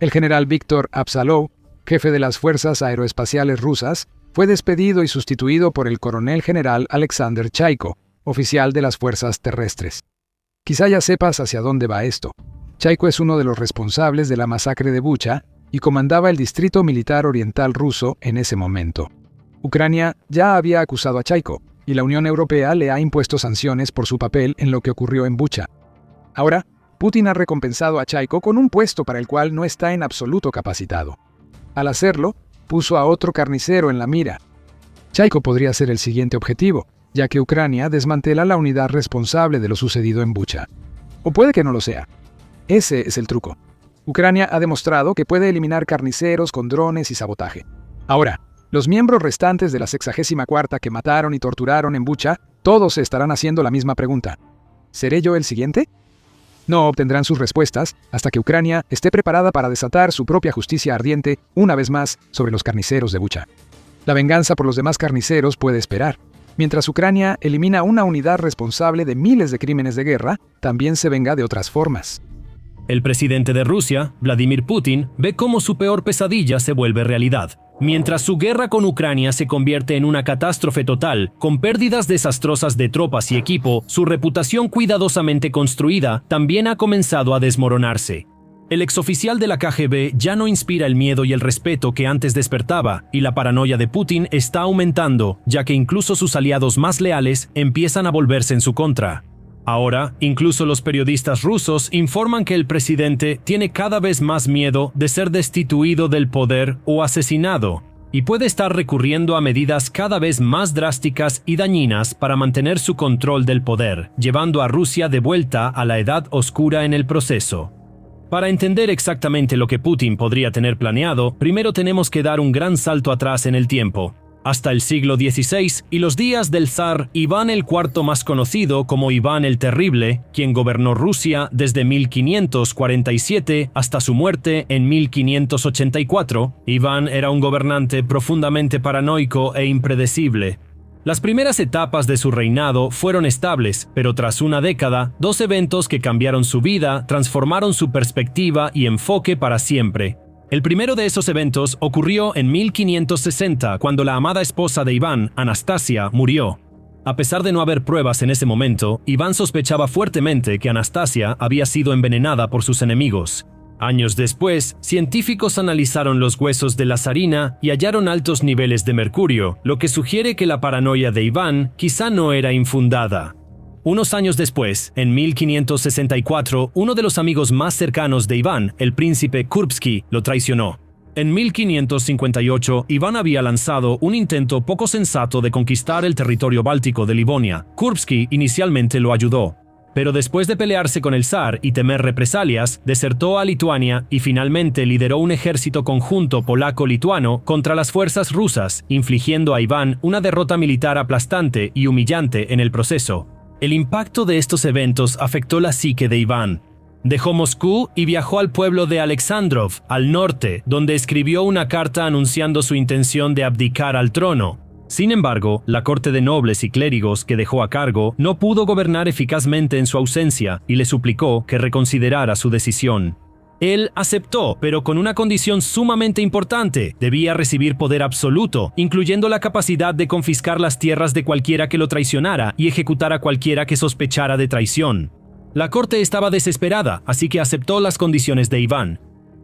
El general Víktor Absalov, jefe de las fuerzas aeroespaciales rusas, fue despedido y sustituido por el coronel general Alexander Chaiko, oficial de las fuerzas terrestres. Quizá ya sepas hacia dónde va esto. Chaiko es uno de los responsables de la masacre de Bucha y comandaba el Distrito Militar Oriental ruso en ese momento. Ucrania ya había acusado a Chaiko, y la Unión Europea le ha impuesto sanciones por su papel en lo que ocurrió en Bucha. Ahora, Putin ha recompensado a Chaiko con un puesto para el cual no está en absoluto capacitado. Al hacerlo, puso a otro carnicero en la mira. Chaiko podría ser el siguiente objetivo, ya que Ucrania desmantela la unidad responsable de lo sucedido en Bucha. O puede que no lo sea. Ese es el truco. Ucrania ha demostrado que puede eliminar carniceros con drones y sabotaje. Ahora, los miembros restantes de la 64ª que mataron y torturaron en Bucha, todos se estarán haciendo la misma pregunta. ¿Seré yo el siguiente? No obtendrán sus respuestas hasta que Ucrania esté preparada para desatar su propia justicia ardiente una vez más sobre los carniceros de Bucha. La venganza por los demás carniceros puede esperar. Mientras Ucrania elimina una unidad responsable de miles de crímenes de guerra, también se venga de otras formas. El presidente de Rusia, Vladimir Putin, ve cómo su peor pesadilla se vuelve realidad. Mientras su guerra con Ucrania se convierte en una catástrofe total, con pérdidas desastrosas de tropas y equipo, su reputación cuidadosamente construida también ha comenzado a desmoronarse. El exoficial de la KGB ya no inspira el miedo y el respeto que antes despertaba, y la paranoia de Putin está aumentando, ya que incluso sus aliados más leales empiezan a volverse en su contra. Ahora, incluso los periodistas rusos informan que el presidente tiene cada vez más miedo de ser destituido del poder o asesinado, y puede estar recurriendo a medidas cada vez más drásticas y dañinas para mantener su control del poder, llevando a Rusia de vuelta a la edad oscura en el proceso. Para entender exactamente lo que Putin podría tener planeado, primero tenemos que dar un gran salto atrás en el tiempo, hasta el siglo XVI y los días del zar Iván el IV, más conocido como Iván el Terrible, quien gobernó Rusia desde 1547 hasta su muerte en 1584. Iván era un gobernante profundamente paranoico e impredecible. Las primeras etapas de su reinado fueron estables, pero tras una década, dos eventos que cambiaron su vida transformaron su perspectiva y enfoque para siempre. El primero de esos eventos ocurrió en 1560, cuando la amada esposa de Iván, Anastasia, murió. A pesar de no haber pruebas en ese momento, Iván sospechaba fuertemente que Anastasia había sido envenenada por sus enemigos. Años después, científicos analizaron los huesos de la zarina y hallaron altos niveles de mercurio, lo que sugiere que la paranoia de Iván quizá no era infundada. Unos años después, en 1564, uno de los amigos más cercanos de Iván, el príncipe Kurbsky, lo traicionó. En 1558, Iván había lanzado un intento poco sensato de conquistar el territorio báltico de Livonia. Kurbsky inicialmente lo ayudó, pero después de pelearse con el zar y temer represalias, desertó a Lituania y finalmente lideró un ejército conjunto polaco-lituano contra las fuerzas rusas, infligiendo a Iván una derrota militar aplastante y humillante en el proceso. El impacto de estos eventos afectó la psique de Iván. Dejó Moscú y viajó al pueblo de Alexandrov, al norte, donde escribió una carta anunciando su intención de abdicar al trono. Sin embargo, la corte de nobles y clérigos que dejó a cargo no pudo gobernar eficazmente en su ausencia y le suplicó que reconsiderara su decisión. Él aceptó, pero con una condición sumamente importante: debía recibir poder absoluto, incluyendo la capacidad de confiscar las tierras de cualquiera que lo traicionara y ejecutar a cualquiera que sospechara de traición. La corte estaba desesperada, así que aceptó las condiciones de Iván.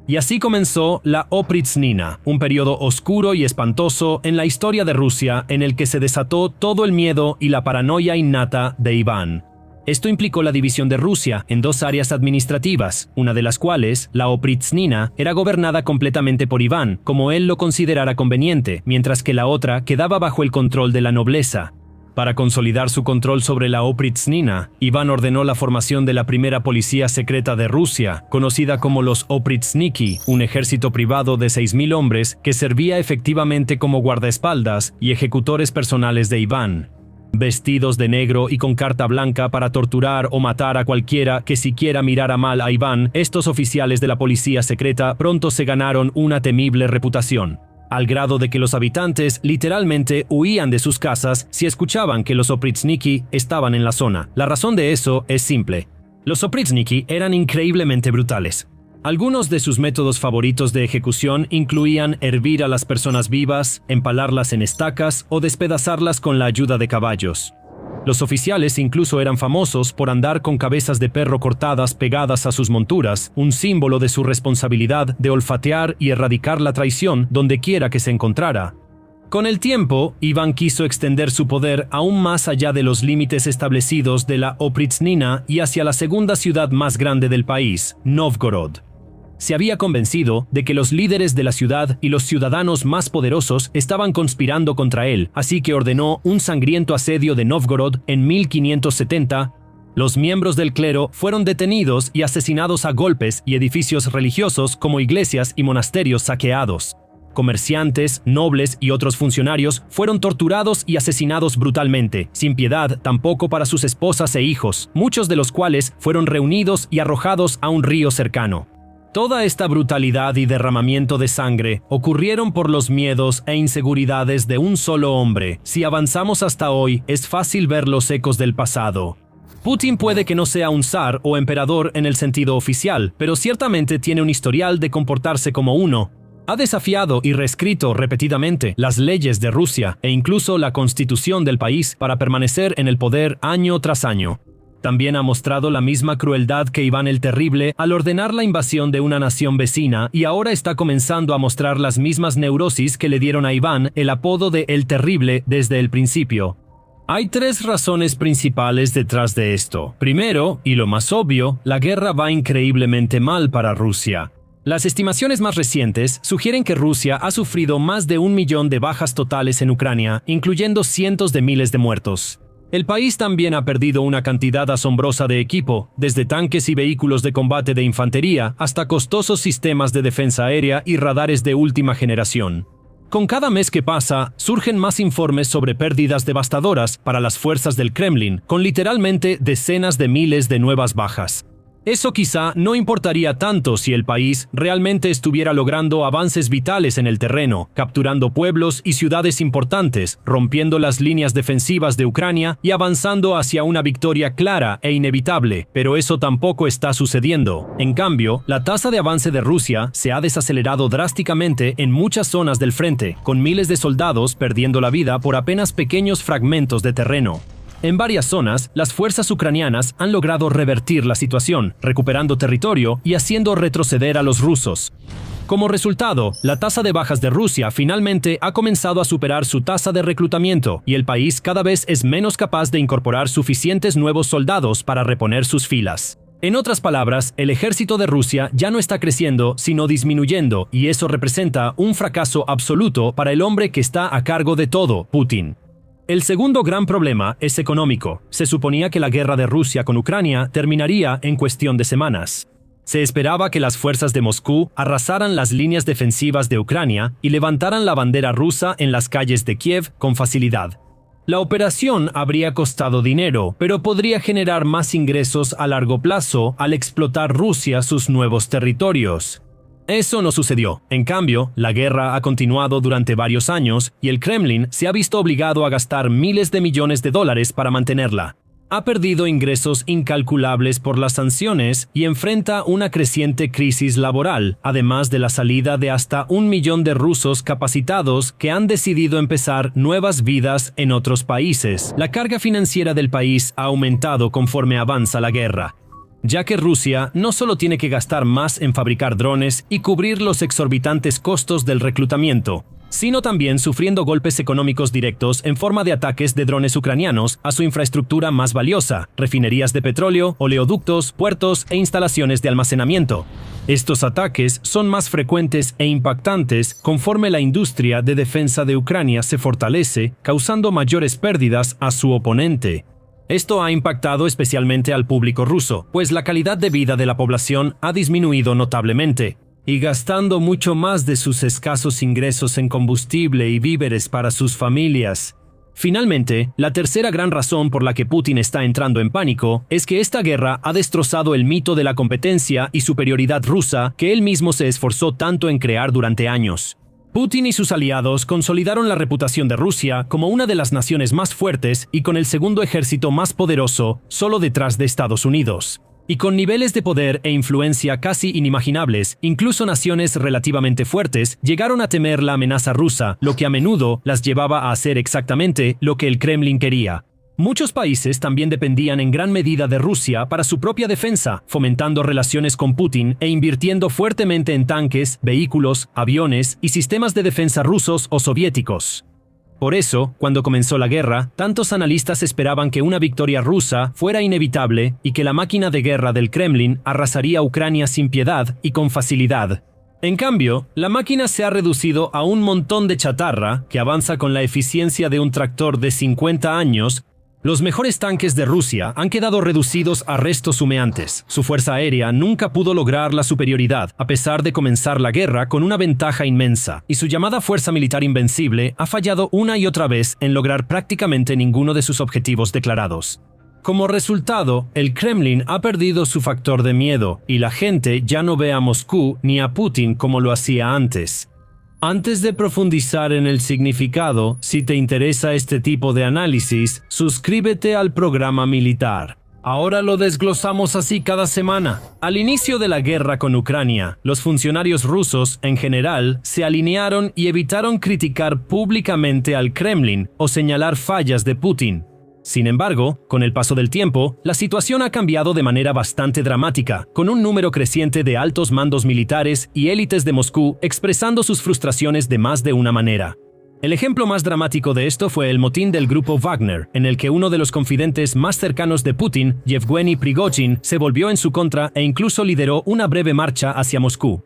Y así comenzó la Oprichnina, un periodo oscuro y espantoso en la historia de Rusia en el que se desató todo el miedo y la paranoia innata de Iván. Esto implicó la división de Rusia en dos áreas administrativas, una de las cuales, la Oprichnina, era gobernada completamente por Iván, como él lo considerara conveniente, mientras que la otra quedaba bajo el control de la nobleza. Para consolidar su control sobre la Opritsnina, Iván ordenó la formación de la primera policía secreta de Rusia, conocida como los Opritzniki, un ejército privado de 6.000 hombres que servía efectivamente como guardaespaldas y ejecutores personales de Iván. Vestidos de negro y con carta blanca para torturar o matar a cualquiera que siquiera mirara mal a Iván, estos oficiales de la policía secreta pronto se ganaron una temible reputación, al grado de que los habitantes literalmente huían de sus casas si escuchaban que los Opritzniki estaban en la zona. La razón de eso es simple. Los Opritzniki eran increíblemente brutales. Algunos de sus métodos favoritos de ejecución incluían hervir a las personas vivas, empalarlas en estacas o despedazarlas con la ayuda de caballos. Los oficiales incluso eran famosos por andar con cabezas de perro cortadas pegadas a sus monturas, un símbolo de su responsabilidad de olfatear y erradicar la traición donde quiera que se encontrara. Con el tiempo, Iván quiso extender su poder aún más allá de los límites establecidos de la Opritsnina y hacia la segunda ciudad más grande del país, Novgorod. Se había convencido de que los líderes de la ciudad y los ciudadanos más poderosos estaban conspirando contra él, así que ordenó un sangriento asedio de Novgorod en 1570. Los miembros del clero fueron detenidos y asesinados a golpes y edificios religiosos como iglesias y monasterios saqueados. Comerciantes, nobles y otros funcionarios fueron torturados y asesinados brutalmente, sin piedad tampoco para sus esposas e hijos, muchos de los cuales fueron reunidos y arrojados a un río cercano. Toda esta brutalidad y derramamiento de sangre ocurrieron por los miedos e inseguridades de un solo hombre. Si avanzamos hasta hoy, es fácil ver los ecos del pasado. Putin puede que no sea un zar o emperador en el sentido oficial, pero ciertamente tiene un historial de comportarse como uno. Ha desafiado y reescrito repetidamente las leyes de Rusia e incluso la constitución del país para permanecer en el poder año tras año. También ha mostrado la misma crueldad que Iván el Terrible al ordenar la invasión de una nación vecina y ahora está comenzando a mostrar las mismas neurosis que le dieron a Iván el apodo de El Terrible desde el principio. Hay 3 razones principales detrás de esto. Primero, y lo más obvio, la guerra va increíblemente mal para Rusia. Las estimaciones más recientes sugieren que Rusia ha sufrido más de 1 millón de bajas totales en Ucrania, incluyendo cientos de miles de muertos. El país también ha perdido una cantidad asombrosa de equipo, desde tanques y vehículos de combate de infantería hasta costosos sistemas de defensa aérea y radares de última generación. Con cada mes que pasa, surgen más informes sobre pérdidas devastadoras para las fuerzas del Kremlin, con literalmente decenas de miles de nuevas bajas. Eso quizá no importaría tanto si el país realmente estuviera logrando avances vitales en el terreno, capturando pueblos y ciudades importantes, rompiendo las líneas defensivas de Ucrania y avanzando hacia una victoria clara e inevitable, pero eso tampoco está sucediendo. En cambio, la tasa de avance de Rusia se ha desacelerado drásticamente en muchas zonas del frente, con miles de soldados perdiendo la vida por apenas pequeños fragmentos de terreno. En varias zonas, las fuerzas ucranianas han logrado revertir la situación, recuperando territorio y haciendo retroceder a los rusos. Como resultado, la tasa de bajas de Rusia finalmente ha comenzado a superar su tasa de reclutamiento y el país cada vez es menos capaz de incorporar suficientes nuevos soldados para reponer sus filas. En otras palabras, el ejército de Rusia ya no está creciendo, sino disminuyendo, y eso representa un fracaso absoluto para el hombre que está a cargo de todo, Putin. El segundo gran problema es económico. Se suponía que la guerra de Rusia con Ucrania terminaría en cuestión de semanas. Se esperaba que las fuerzas de Moscú arrasaran las líneas defensivas de Ucrania y levantaran la bandera rusa en las calles de Kiev con facilidad. La operación habría costado dinero, pero podría generar más ingresos a largo plazo al explotar Rusia sus nuevos territorios. Eso no sucedió. En cambio, la guerra ha continuado durante varios años y el Kremlin se ha visto obligado a gastar miles de millones de dólares para mantenerla. Ha perdido ingresos incalculables por las sanciones y enfrenta una creciente crisis laboral, además de la salida de hasta 1 millón de rusos capacitados que han decidido empezar nuevas vidas en otros países. La carga financiera del país ha aumentado conforme avanza la guerra. ya que Rusia no solo tiene que gastar más en fabricar drones y cubrir los exorbitantes costos del reclutamiento, sino también sufriendo golpes económicos directos en forma de ataques de drones ucranianos a su infraestructura más valiosa, refinerías de petróleo, oleoductos, puertos e instalaciones de almacenamiento. Estos ataques son más frecuentes e impactantes conforme la industria de defensa de Ucrania se fortalece, causando mayores pérdidas a su oponente. Esto ha impactado especialmente al público ruso, pues la calidad de vida de la población ha disminuido notablemente, y gastando mucho más de sus escasos ingresos en combustible y víveres para sus familias. Finalmente, la tercera gran razón por la que Putin está entrando en pánico es que esta guerra ha destrozado el mito de la competencia y superioridad rusa que él mismo se esforzó tanto en crear durante años. Putin y sus aliados consolidaron la reputación de Rusia como una de las naciones más fuertes y con el segundo ejército más poderoso, solo detrás de Estados Unidos. Y con niveles de poder e influencia casi inimaginables, incluso naciones relativamente fuertes llegaron a temer la amenaza rusa, lo que a menudo las llevaba a hacer exactamente lo que el Kremlin quería. Muchos países también dependían en gran medida de Rusia para su propia defensa, fomentando relaciones con Putin e invirtiendo fuertemente en tanques, vehículos, aviones y sistemas de defensa rusos o soviéticos. Por eso, cuando comenzó la guerra, tantos analistas esperaban que una victoria rusa fuera inevitable y que la máquina de guerra del Kremlin arrasaría Ucrania sin piedad y con facilidad. En cambio, la máquina se ha reducido a un montón de chatarra que avanza con la eficiencia de un tractor de 50 años. Los mejores tanques de Rusia han quedado reducidos a restos humeantes. Su fuerza aérea nunca pudo lograr la superioridad, a pesar de comenzar la guerra con una ventaja inmensa, y su llamada fuerza militar invencible ha fallado una y otra vez en lograr prácticamente ninguno de sus objetivos declarados. Como resultado, el Kremlin ha perdido su factor de miedo, y la gente ya no ve a Moscú ni a Putin como lo hacía antes. Antes de profundizar en el significado, si te interesa este tipo de análisis, suscríbete al programa militar. Ahora lo desglosamos así cada semana. Al inicio de la guerra con Ucrania, los funcionarios rusos, en general, se alinearon y evitaron criticar públicamente al Kremlin o señalar fallas de Putin. Sin embargo, con el paso del tiempo, la situación ha cambiado de manera bastante dramática, con un número creciente de altos mandos militares y élites de Moscú expresando sus frustraciones de más de una manera. El ejemplo más dramático de esto fue el motín del grupo Wagner, en el que uno de los confidentes más cercanos de Putin, Yevgeny Prigozhin, se volvió en su contra e incluso lideró una breve marcha hacia Moscú.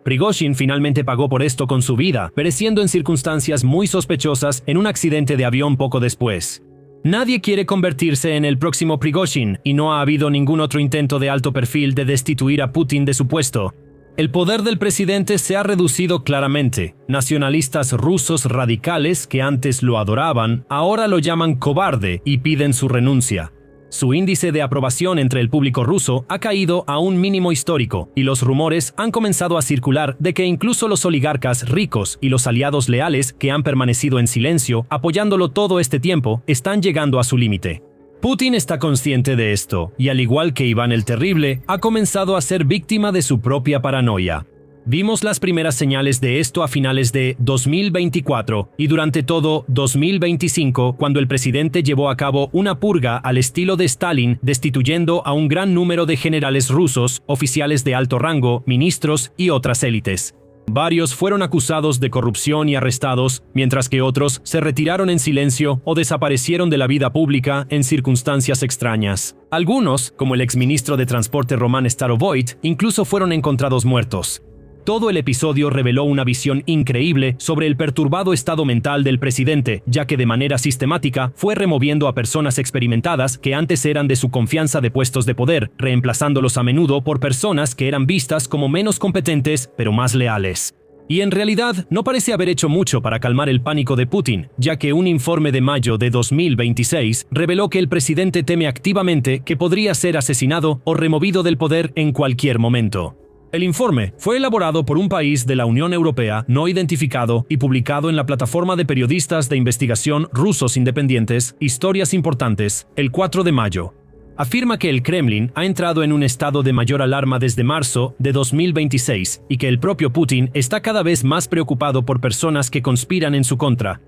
Prigozhin finalmente pagó por esto con su vida, pereciendo en circunstancias muy sospechosas en un accidente de avión poco después. Nadie quiere convertirse en el próximo Prigozhin, y no ha habido ningún otro intento de alto perfil de destituir a Putin de su puesto. El poder del presidente se ha reducido claramente. Nacionalistas rusos radicales que antes lo adoraban, ahora lo llaman cobarde y piden su renuncia. Su índice de aprobación entre el público ruso ha caído a un mínimo histórico, y los rumores han comenzado a circular de que incluso los oligarcas ricos y los aliados leales que han permanecido en silencio apoyándolo todo este tiempo están llegando a su límite. Putin está consciente de esto, y al igual que Iván el Terrible, ha comenzado a ser víctima de su propia paranoia. Vimos las primeras señales de esto a finales de 2024 y durante todo 2025, cuando el presidente llevó a cabo una purga al estilo de Stalin, destituyendo a un gran número de generales rusos, oficiales de alto rango, ministros y otras élites. Varios fueron acusados de corrupción y arrestados, mientras que otros se retiraron en silencio o desaparecieron de la vida pública en circunstancias extrañas. Algunos, como el exministro de Transporte Roman Starovoyt, incluso fueron encontrados muertos. Todo el episodio reveló una visión increíble sobre el perturbado estado mental del presidente, ya que de manera sistemática fue removiendo a personas experimentadas que antes eran de su confianza de puestos de poder, reemplazándolos a menudo por personas que eran vistas como menos competentes, pero más leales. Y en realidad no parece haber hecho mucho para calmar el pánico de Putin, ya que un informe de mayo de 2026 reveló que el presidente teme activamente que podría ser asesinado o removido del poder en cualquier momento. El informe fue elaborado por un país de la Unión Europea no identificado y publicado en la plataforma de periodistas de investigación rusos independientes Historias Importantes el 4 de mayo. Afirma que el Kremlin ha entrado en un estado de mayor alarma desde marzo de 2026 y que el propio Putin está cada vez más preocupado por personas que conspiran en su contra.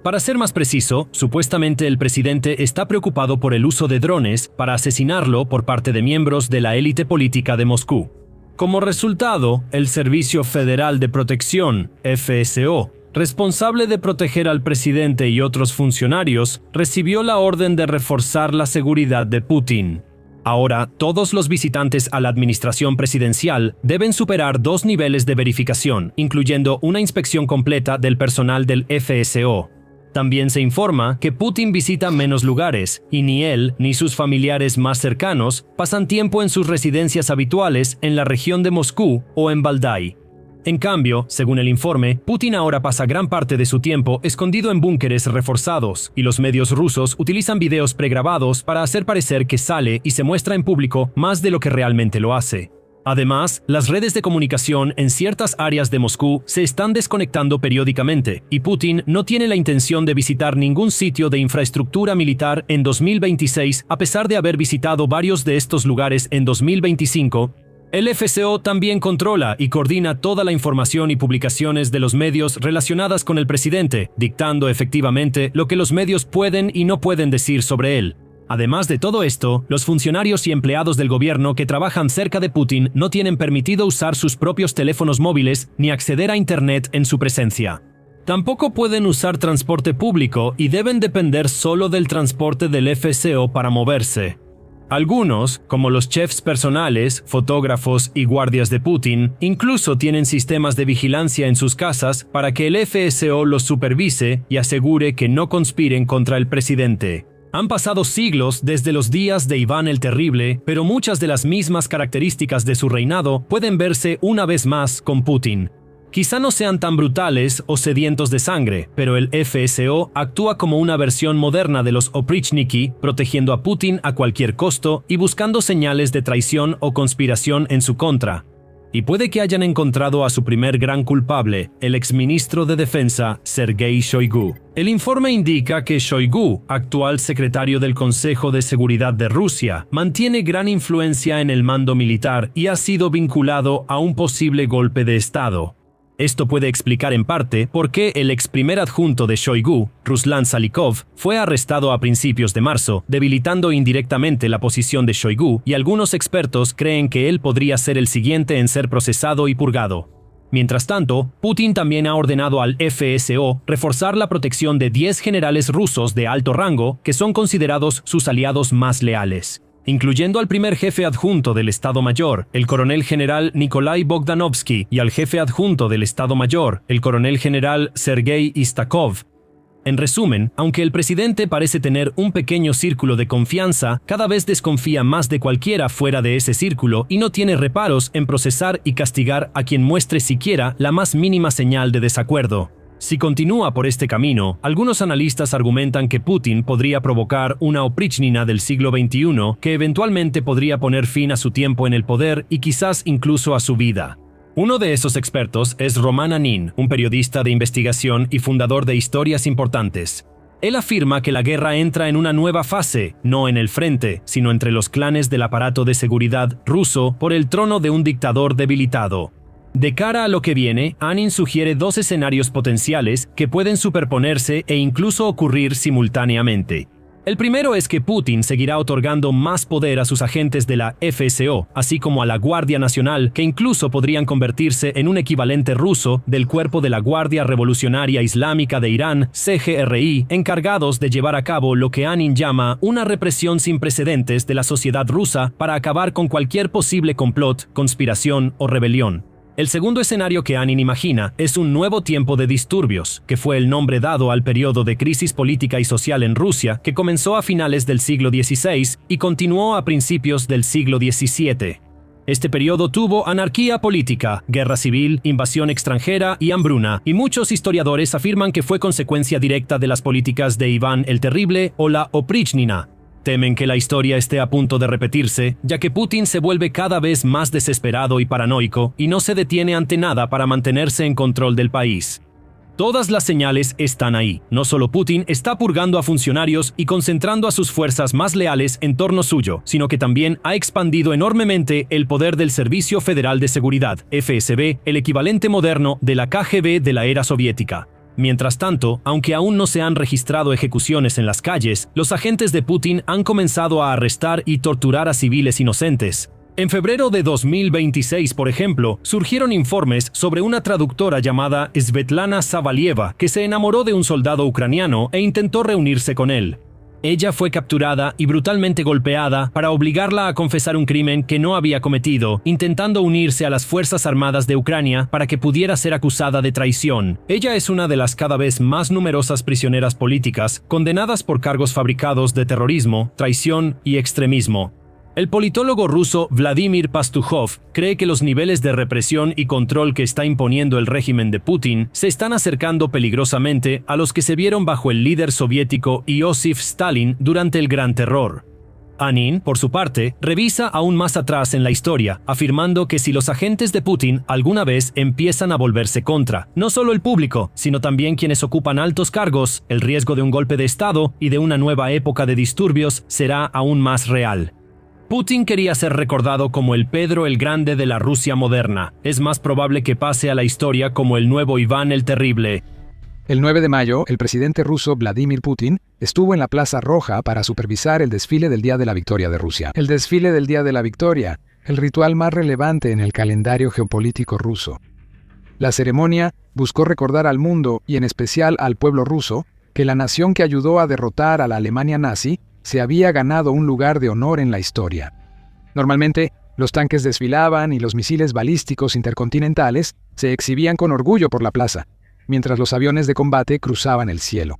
Para ser más preciso, supuestamente el presidente está preocupado por el uso de drones para asesinarlo por parte de miembros de la élite política de Moscú. Como resultado, el Servicio Federal de Protección, FSO, responsable de proteger al presidente y otros funcionarios, recibió la orden de reforzar la seguridad de Putin. Ahora, todos los visitantes a la administración presidencial deben superar 2 niveles de verificación, incluyendo una inspección completa del personal del FSO. También se informa que Putin visita menos lugares, y ni él ni sus familiares más cercanos pasan tiempo en sus residencias habituales en la región de Moscú o en Valdai. En cambio, según el informe, Putin ahora pasa gran parte de su tiempo escondido en búnkeres reforzados, y los medios rusos utilizan videos pregrabados para hacer parecer que sale y se muestra en público más de lo que realmente lo hace. Además, las redes de comunicación en ciertas áreas de Moscú se están desconectando periódicamente, y Putin no tiene la intención de visitar ningún sitio de infraestructura militar en 2026, a pesar de haber visitado varios de estos lugares en 2025. El FSO también controla y coordina toda la información y publicaciones de los medios relacionadas con el presidente, dictando efectivamente lo que los medios pueden y no pueden decir sobre él. Además de todo esto, los funcionarios y empleados del gobierno que trabajan cerca de Putin no tienen permitido usar sus propios teléfonos móviles ni acceder a Internet en su presencia. Tampoco pueden usar transporte público y deben depender solo del transporte del FSO para moverse. Algunos, como los chefs personales, fotógrafos y guardias de Putin, incluso tienen sistemas de vigilancia en sus casas para que el FSO los supervise y asegure que no conspiren contra el presidente. Han pasado siglos desde los días de Iván el Terrible, pero muchas de las mismas características de su reinado pueden verse una vez más con Putin. Quizá no sean tan brutales o sedientos de sangre, pero el FSO actúa como una versión moderna de los oprichniki, protegiendo a Putin a cualquier costo y buscando señales de traición o conspiración en su contra. Y puede que hayan encontrado a su primer gran culpable, el exministro de Defensa, Sergei Shoigu. El informe indica que Shoigu, actual secretario del Consejo de Seguridad de Rusia, mantiene gran influencia en el mando militar y ha sido vinculado a un posible golpe de Estado. Esto puede explicar en parte por qué el ex primer adjunto de Shoigu, Ruslan Salikov, fue arrestado a principios de marzo, debilitando indirectamente la posición de Shoigu, y algunos expertos creen que él podría ser el siguiente en ser procesado y purgado. Mientras tanto, Putin también ha ordenado al FSO reforzar la protección de 10 generales rusos de alto rango que son considerados sus aliados más leales, incluyendo al primer jefe adjunto del Estado Mayor, el coronel general Nikolai Bogdanovsky, y al jefe adjunto del Estado Mayor, el coronel general Sergei Istakov. En resumen, aunque el presidente parece tener un pequeño círculo de confianza, cada vez desconfía más de cualquiera fuera de ese círculo y no tiene reparos en procesar y castigar a quien muestre siquiera la más mínima señal de desacuerdo. Si continúa por este camino, algunos analistas argumentan que Putin podría provocar una oprichnina del siglo XXI que eventualmente podría poner fin a su tiempo en el poder y quizás incluso a su vida. Uno de esos expertos es Roman Anin, un periodista de investigación y fundador de Historias Importantes. Él afirma que la guerra entra en una nueva fase, no en el frente, sino entre los clanes del aparato de seguridad ruso por el trono de un dictador debilitado. De cara a lo que viene, Anin sugiere 2 escenarios potenciales que pueden superponerse e incluso ocurrir simultáneamente. El primero es que Putin seguirá otorgando más poder a sus agentes de la FSO, así como a la Guardia Nacional, que incluso podrían convertirse en un equivalente ruso del cuerpo de la Guardia Revolucionaria Islámica de Irán, CGRI, encargados de llevar a cabo lo que Anin llama una represión sin precedentes de la sociedad rusa para acabar con cualquier posible complot, conspiración o rebelión. El segundo escenario que Anin imagina es un nuevo tiempo de disturbios, que fue el nombre dado al periodo de crisis política y social en Rusia que comenzó a finales del siglo XVI y continuó a principios del siglo XVII. Este periodo tuvo anarquía política, guerra civil, invasión extranjera y hambruna, y muchos historiadores afirman que fue consecuencia directa de las políticas de Iván el Terrible o la oprichnina. Temen que la historia esté a punto de repetirse, ya que Putin se vuelve cada vez más desesperado y paranoico y no se detiene ante nada para mantenerse en control del país. Todas las señales están ahí. No solo Putin está purgando a funcionarios y concentrando a sus fuerzas más leales en torno suyo, sino que también ha expandido enormemente el poder del Servicio Federal de Seguridad, FSB, el equivalente moderno de la KGB de la era soviética. Mientras tanto, aunque aún no se han registrado ejecuciones en las calles, los agentes de Putin han comenzado a arrestar y torturar a civiles inocentes. En febrero de 2026, por ejemplo, surgieron informes sobre una traductora llamada Svetlana Savalieva que se enamoró de un soldado ucraniano e intentó reunirse con él. Ella fue capturada y brutalmente golpeada para obligarla a confesar un crimen que no había cometido, intentando unirse a las Fuerzas Armadas de Ucrania para que pudiera ser acusada de traición. Ella es una de las cada vez más numerosas prisioneras políticas condenadas por cargos fabricados de terrorismo, traición y extremismo. El politólogo ruso Vladimir Pastujov cree que los niveles de represión y control que está imponiendo el régimen de Putin se están acercando peligrosamente a los que se vieron bajo el líder soviético Iósif Stalin durante el Gran Terror. Anin, por su parte, revisa aún más atrás en la historia, afirmando que si los agentes de Putin alguna vez empiezan a volverse contra, no solo el público, sino también quienes ocupan altos cargos, el riesgo de un golpe de Estado y de una nueva época de disturbios será aún más real. Putin quería ser recordado como el Pedro el Grande de la Rusia moderna. Es más probable que pase a la historia como el nuevo Iván el Terrible. El 9 de mayo, el presidente ruso Vladimir Putin estuvo en la Plaza Roja para supervisar el desfile del Día de la Victoria de Rusia. El desfile del Día de la Victoria, el ritual más relevante en el calendario geopolítico ruso. La ceremonia buscó recordar al mundo, y en especial al pueblo ruso, que la nación que ayudó a derrotar a la Alemania nazi se había ganado un lugar de honor en la historia. Normalmente, los tanques desfilaban y los misiles balísticos intercontinentales se exhibían con orgullo por la plaza, mientras los aviones de combate cruzaban el cielo.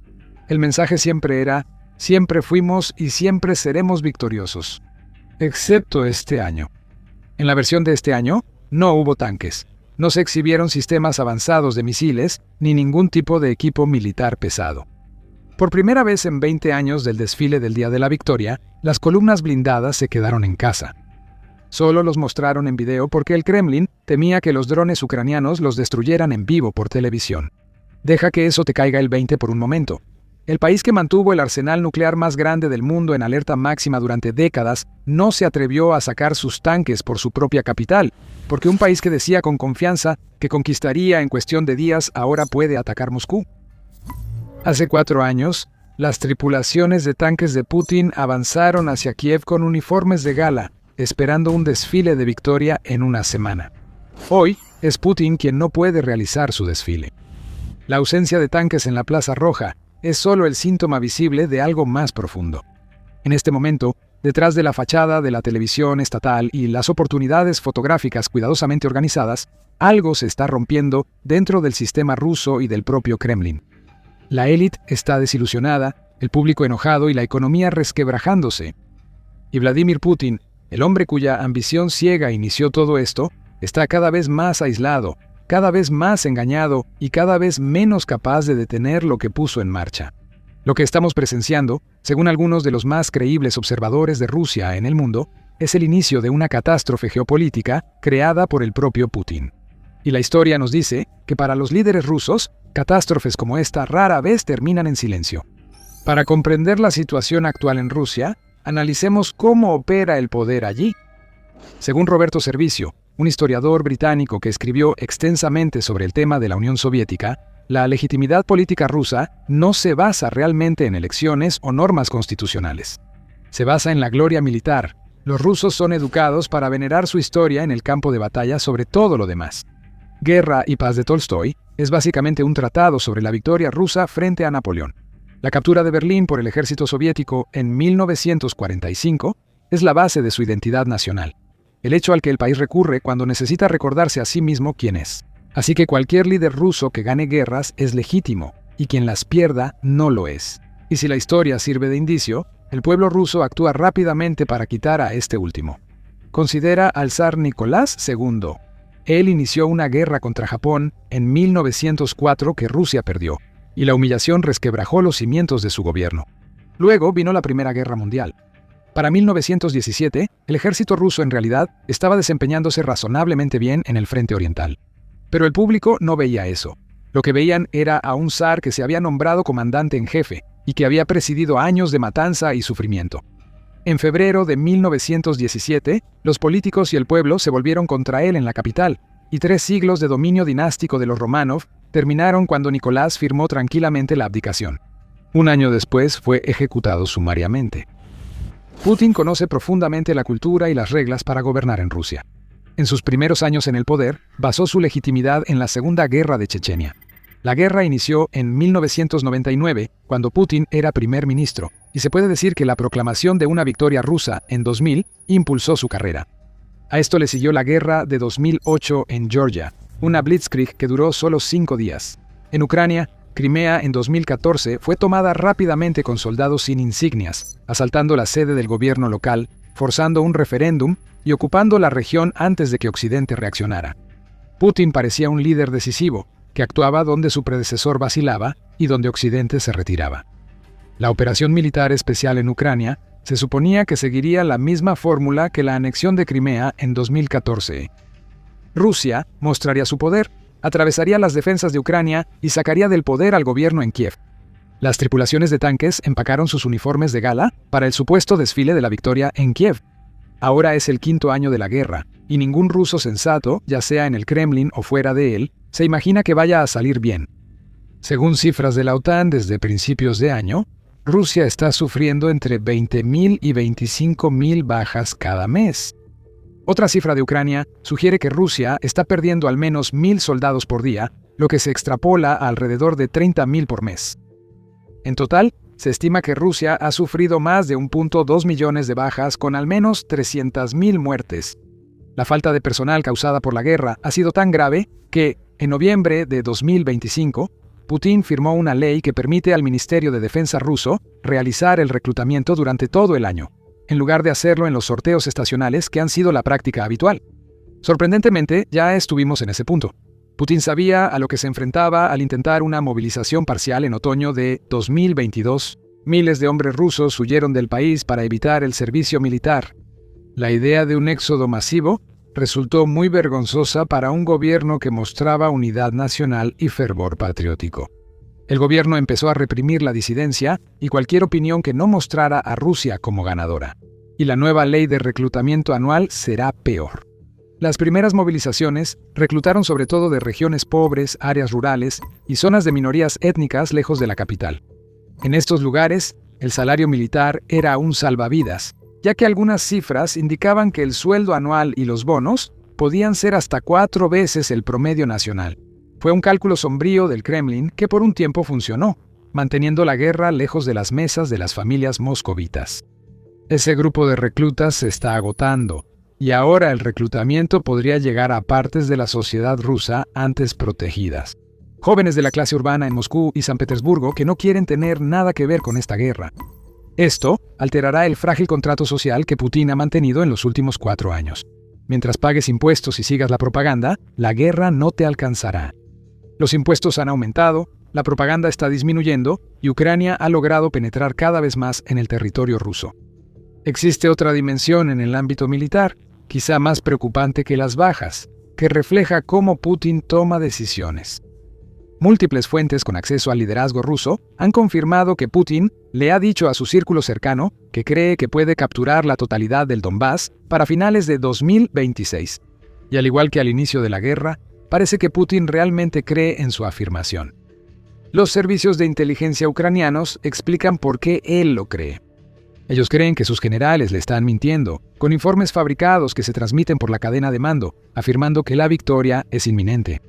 El mensaje siempre era: siempre fuimos y siempre seremos victoriosos. Excepto este año. En la versión de este año, no hubo tanques, no se exhibieron sistemas avanzados de misiles, ni ningún tipo de equipo militar pesado. Por primera vez en 20 años del desfile del Día de la Victoria, las columnas blindadas se quedaron en casa. Solo los mostraron en video porque el Kremlin temía que los drones ucranianos los destruyeran en vivo por televisión. Deja que eso te caiga el 20 por un momento. El país que mantuvo el arsenal nuclear más grande del mundo en alerta máxima durante décadas no se atrevió a sacar sus tanques por su propia capital, porque un país que decía con confianza que conquistaría en cuestión de días ahora puede atacar Moscú. Hace 4 años, las tripulaciones de tanques de Putin avanzaron hacia Kiev con uniformes de gala, esperando un desfile de victoria en una semana. Hoy, es Putin quien no puede realizar su desfile. La ausencia de tanques en la Plaza Roja es solo el síntoma visible de algo más profundo. En este momento, detrás de la fachada de la televisión estatal y las oportunidades fotográficas cuidadosamente organizadas, algo se está rompiendo dentro del sistema ruso y del propio Kremlin. La élite está desilusionada, el público enojado y la economía resquebrajándose. Y Vladimir Putin, el hombre cuya ambición ciega inició todo esto, está cada vez más aislado, cada vez más engañado y cada vez menos capaz de detener lo que puso en marcha. Lo que estamos presenciando, según algunos de los más creíbles observadores de Rusia en el mundo, es el inicio de una catástrofe geopolítica creada por el propio Putin. Y la historia nos dice que para los líderes rusos, catástrofes como esta rara vez terminan en silencio. Para comprender la situación actual en Rusia, analicemos cómo opera el poder allí. Según Roberto Servicio, un historiador británico que escribió extensamente sobre el tema de la Unión Soviética, la legitimidad política rusa no se basa realmente en elecciones o normas constitucionales. Se basa en la gloria militar. Los rusos son educados para venerar su historia en el campo de batalla sobre todo lo demás. Guerra y Paz de Tolstoy es básicamente un tratado sobre la victoria rusa frente a Napoleón. La captura de Berlín por el ejército soviético en 1945 es la base de su identidad nacional, el hecho al que el país recurre cuando necesita recordarse a sí mismo quién es. Así que cualquier líder ruso que gane guerras es legítimo, y quien las pierda no lo es. Y si la historia sirve de indicio, el pueblo ruso actúa rápidamente para quitar a este último. Considera al zar Nicolás II. Él inició una guerra contra Japón en 1904 que Rusia perdió, y la humillación resquebrajó los cimientos de su gobierno. Luego vino la Primera Guerra Mundial. Para 1917, el ejército ruso en realidad estaba desempeñándose razonablemente bien en el frente oriental. Pero el público no veía eso. Lo que veían era a un zar que se había nombrado comandante en jefe y que había presidido años de matanza y sufrimiento. En febrero de 1917, los políticos y el pueblo se volvieron contra él en la capital, y 3 siglos de dominio dinástico de los Románov terminaron cuando Nicolás firmó tranquilamente la abdicación. Un año después fue ejecutado sumariamente. Putin conoce profundamente la cultura y las reglas para gobernar en Rusia. En sus primeros años en el poder, basó su legitimidad en la Segunda Guerra de Chechenia. La guerra inició en 1999, cuando Putin era primer ministro, y se puede decir que la proclamación de una victoria rusa en 2000 impulsó su carrera. A esto le siguió la guerra de 2008 en Georgia, una blitzkrieg que duró solo 5 días. En Ucrania, Crimea en 2014 fue tomada rápidamente con soldados sin insignias, asaltando la sede del gobierno local, forzando un referéndum y ocupando la región antes de que Occidente reaccionara. Putin parecía un líder decisivo, que actuaba donde su predecesor vacilaba y donde Occidente se retiraba. La operación militar especial en Ucrania se suponía que seguiría la misma fórmula que la anexión de Crimea en 2014. Rusia mostraría su poder, atravesaría las defensas de Ucrania y sacaría del poder al gobierno en Kiev. Las tripulaciones de tanques empacaron sus uniformes de gala para el supuesto desfile de la victoria en Kiev. Ahora es el 5º año de la guerra, y ningún ruso sensato, ya sea en el Kremlin o fuera de él, se imagina que vaya a salir bien. Según cifras de la OTAN desde principios de año, Rusia está sufriendo entre 20.000 y 25.000 bajas cada mes. Otra cifra de Ucrania sugiere que Rusia está perdiendo al menos 1.000 soldados por día, lo que se extrapola a alrededor de 30.000 por mes. En total, se estima que Rusia ha sufrido más de 1.2 millones de bajas con al menos 300.000 muertes. La falta de personal causada por la guerra ha sido tan grave que, en noviembre de 2025, Putin firmó una ley que permite al Ministerio de Defensa ruso realizar el reclutamiento durante todo el año, en lugar de hacerlo en los sorteos estacionales que han sido la práctica habitual. Sorprendentemente, ya estuvimos en ese punto. Putin sabía a lo que se enfrentaba al intentar una movilización parcial en otoño de 2022. Miles de hombres rusos huyeron del país para evitar el servicio militar. La idea de un éxodo masivo resultó muy vergonzosa para un gobierno que mostraba unidad nacional y fervor patriótico. El gobierno empezó a reprimir la disidencia y cualquier opinión que no mostrara a Rusia como ganadora. Y la nueva ley de reclutamiento anual será peor. Las primeras movilizaciones reclutaron sobre todo de regiones pobres, áreas rurales y zonas de minorías étnicas lejos de la capital. En estos lugares, el salario militar era un salvavidas, ya que algunas cifras indicaban que el sueldo anual y los bonos podían ser hasta 4 veces el promedio nacional. Fue un cálculo sombrío del Kremlin que por un tiempo funcionó, manteniendo la guerra lejos de las mesas de las familias moscovitas. Ese grupo de reclutas se está agotando, y ahora el reclutamiento podría llegar a partes de la sociedad rusa antes protegidas. Jóvenes de la clase urbana en Moscú y San Petersburgo que no quieren tener nada que ver con esta guerra. Esto alterará el frágil contrato social que Putin ha mantenido en los últimos 4 años. Mientras pagues impuestos y sigas la propaganda, la guerra no te alcanzará. Los impuestos han aumentado, la propaganda está disminuyendo y Ucrania ha logrado penetrar cada vez más en el territorio ruso. Existe otra dimensión en el ámbito militar, quizá más preocupante que las bajas, que refleja cómo Putin toma decisiones. Múltiples fuentes con acceso al liderazgo ruso han confirmado que Putin le ha dicho a su círculo cercano que cree que puede capturar la totalidad del Donbass para finales de 2026. Y al igual que al inicio de la guerra, parece que Putin realmente cree en su afirmación. Los servicios de inteligencia ucranianos explican por qué él lo cree. Ellos creen que sus generales le están mintiendo, con informes fabricados que se transmiten por la cadena de mando, afirmando que la victoria es inminente.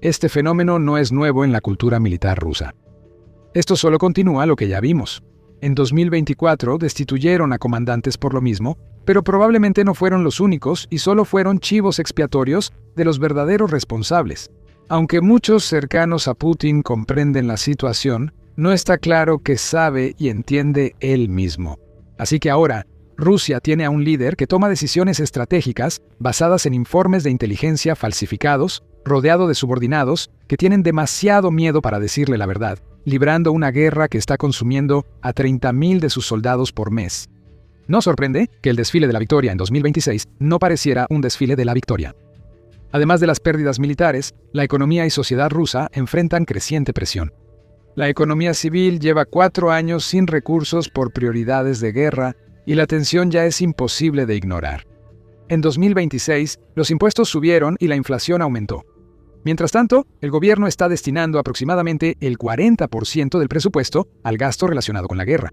Este fenómeno no es nuevo en la cultura militar rusa. Esto solo continúa lo que ya vimos. En 2024 destituyeron a comandantes por lo mismo, pero probablemente no fueron los únicos y solo fueron chivos expiatorios de los verdaderos responsables. Aunque muchos cercanos a Putin comprenden la situación, no está claro que sabe y entiende él mismo. Así que ahora, Rusia tiene a un líder que toma decisiones estratégicas basadas en informes de inteligencia falsificados, rodeado de subordinados que tienen demasiado miedo para decirle la verdad, librando una guerra que está consumiendo a 30.000 de sus soldados por mes. No sorprende que el desfile de la victoria en 2026 no pareciera un desfile de la victoria. Además de las pérdidas militares, la economía y sociedad rusa enfrentan creciente presión. La economía civil lleva 4 años sin recursos por prioridades de guerra y la tensión ya es imposible de ignorar. En 2026, los impuestos subieron y la inflación aumentó. Mientras tanto, el gobierno está destinando aproximadamente el 40% del presupuesto al gasto relacionado con la guerra.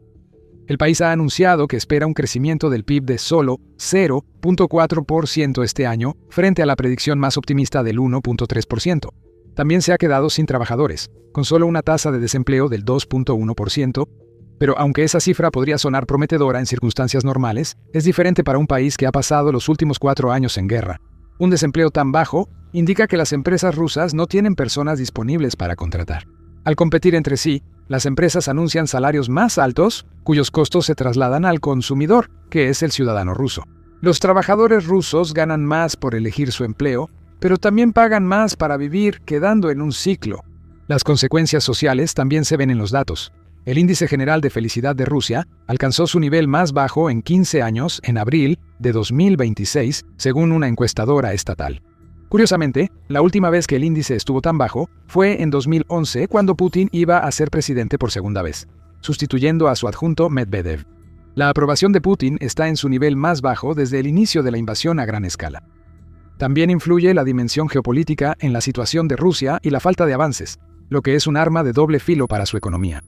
El país ha anunciado que espera un crecimiento del PIB de solo 0.4% este año, frente a la predicción más optimista del 1.3%. También se ha quedado sin trabajadores, con solo una tasa de desempleo del 2.1%, pero aunque esa cifra podría sonar prometedora en circunstancias normales, es diferente para un país que ha pasado los últimos 4 años en guerra. Un desempleo tan bajo indica que las empresas rusas no tienen personas disponibles para contratar. Al competir entre sí, las empresas anuncian salarios más altos, cuyos costos se trasladan al consumidor, que es el ciudadano ruso. Los trabajadores rusos ganan más por elegir su empleo, pero también pagan más para vivir, quedando en un ciclo. Las consecuencias sociales también se ven en los datos. El índice general de felicidad de Rusia alcanzó su nivel más bajo en 15 años en abril de 2026, según una encuestadora estatal. Curiosamente, la última vez que el índice estuvo tan bajo fue en 2011, cuando Putin iba a ser presidente por segunda vez, sustituyendo a su adjunto Medvedev. La aprobación de Putin está en su nivel más bajo desde el inicio de la invasión a gran escala. También influye la dimensión geopolítica en la situación de Rusia y la falta de avances, lo que es un arma de doble filo para su economía.